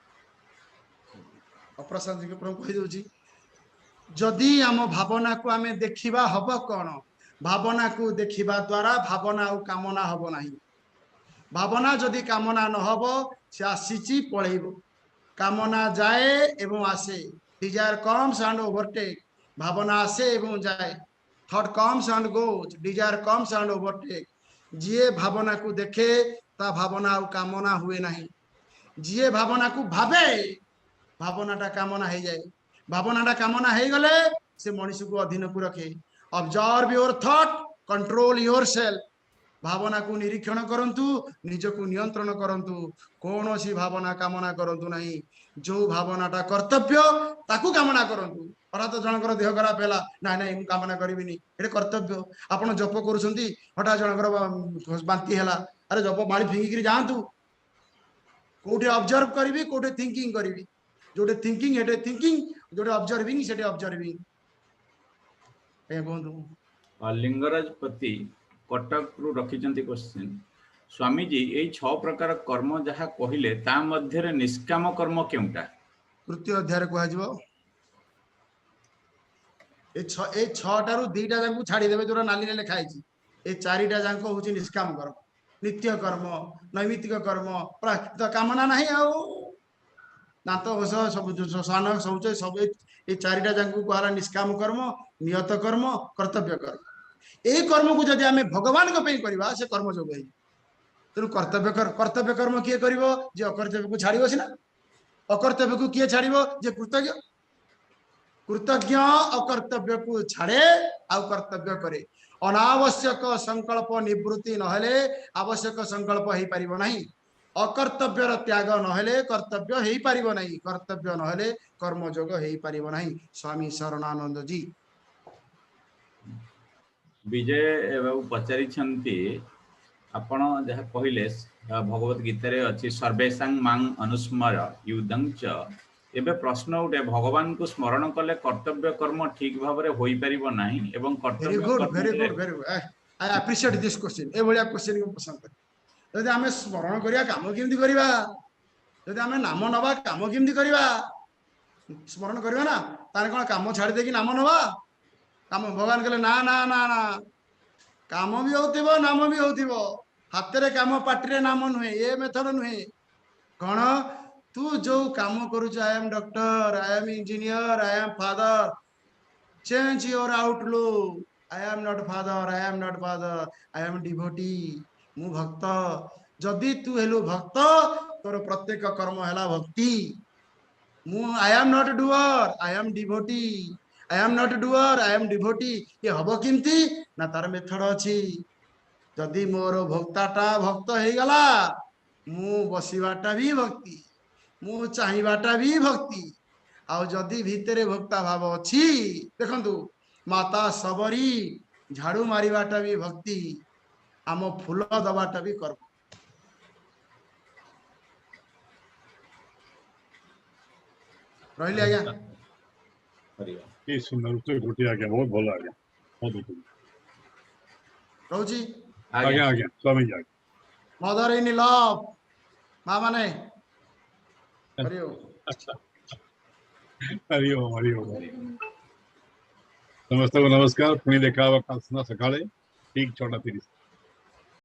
अप्रशांत के प्रभु कहि दोची जदि आम भावना को आमे देखिबा हबो कोन भावना को देखिबा द्वारा भावना और कामना हबो नाही भावना जदि कामना न हबो से आसीची पळेइबो कामना जाए एवं आसे डिजायर कम्स एंड ओवरटेक भावना आसे एवं जाए thought comes and goes desire comes and overtake जिए भावना को देखे ता भावना और कामना हुए नहीं जिए भावना को भावे भावनाटा कामना हो जाए भावनाटा कामना हो गले से मनुष्य को अधीन को रखे observe your thought control your self भावना को निरीक्षण करंतु निज को नियंत्रण करंतु कौन सी भावना कामना करंतु नहीं जो भावनाटा कर्तव्य ताकू कामना करंतु हठात जनकर देह खराब है ना ना मु कामना करिबिनी एटे कर्तव्य आपण जप करूछंती हठात जनकर बांती हैला अरे जप बाणी फिंगिकरी जांतु कोठे ऑब्जर्व करिवि कोठे थिंकिंग करिवि जोटे थिंकिंग हेटे थिंकिंग जोटे ऑब्जर्विंग सेटे ऑब्जर्विंग ए कोंतु लिंगराज पति कटक रु रखिचंती क्वेश्चन स्वामी जी एई 6 प्रकार कर्म जहा कहिले ता मध्य रे निष्काम कर्म केउटा तृतीय अध्याय रे कहै जबो ए 6 टारु 2टा जांकु छाडी देबे जोरा नाली ले लिखा हैची ए 4टा जांको होची निष्काम कर्म नित्य कर्म नैमित्तिक कर्म प्राकृत कामना नहीं आ दांत घोष सब श्मशान शौच सब ये 4टा जांकु कहला निष्काम कर्म नियत कर्म कर्तव्य कर्म ए कर्म को जदि आमे भगवान को पे करबा से कर्म जोग है तेनु कर्तव्य कर्म किए करिवो जे अकर्तव्य को छाड़िबो सिना अकर्तव्य को किए छाड़िबो जे कृतज्ञ कृतज्ञ अकर्तव्य को छाड़े आ कर्तव्य करे अनावश्यक संकल्प निवृत्ति नहले आवश्यक संकल्प हे परिबो नहीं अकर्तव्यर त्याग नहले कर्तव्य हे परिबो नहीं कर्तव्य नहले कर्म जोग हे परिबो नहीं स्वामी शरणानंद जी विजय बाबू पचारि आपण जहाँ कहले भगवत गीता रे अच्छी सर्वेशांग मांग अनुस्मर युद्धं च एबे प्रश्न उठे भगवान को स्मरण कले कर्तव्य कर्म ठीक भाव में होई परिबो नाही एवं कर्तव्य very good I appreciate this question ए बढिया क्वेश्चन को पसंद कर यदि आमे स्मरण करिया काम केमती करिबा यदि आमे नाम नबा काम केमती करिबा स्मरण करिबा ना ताने कोन काम छाडी दे कि नाम नबा काम भगवान कहले ना ना ना ना काम भी होतिबो नाम भी होतिबो हाथ रे काम पाटी रे नाम नुहे ये मेथड नुहे कौन तू जो काम करू I am doctor I am engineer I am father change your outlook I am not father I am not father I am devotee मु भक्त जदि तू हेलु भक्त तोर प्रत्येक कर्म हैला भक्ति मु I am not doer I am devotee I am not doer I am devotee ये हबो किमती ना तार मेथड अछि जदि मोर भोक्ताटा भक्त हो गला मु बसिबाटा भी भक्ति मु चाहिबाटा भी भक्ति आउ जदि भितरे भोक्ता भाव अछि देखंतु माता सबरी झाड़ू मारिबाटा भी भक्ति आम फूल दबाटा भी कर्म रहिले आज्ञा हरि ओम। ये सुंदर उत्तर घोटी आ गया, बहुत भला आ गया, बहुत उत्तम। रहूची आगे आ गया स्वामी जी आगे। मदर इन लव मां माने हरि ओम हरि ओम हरि ओम। नमस्ते नमस्कार, पुणे देखा सकाळे ठीक 6:30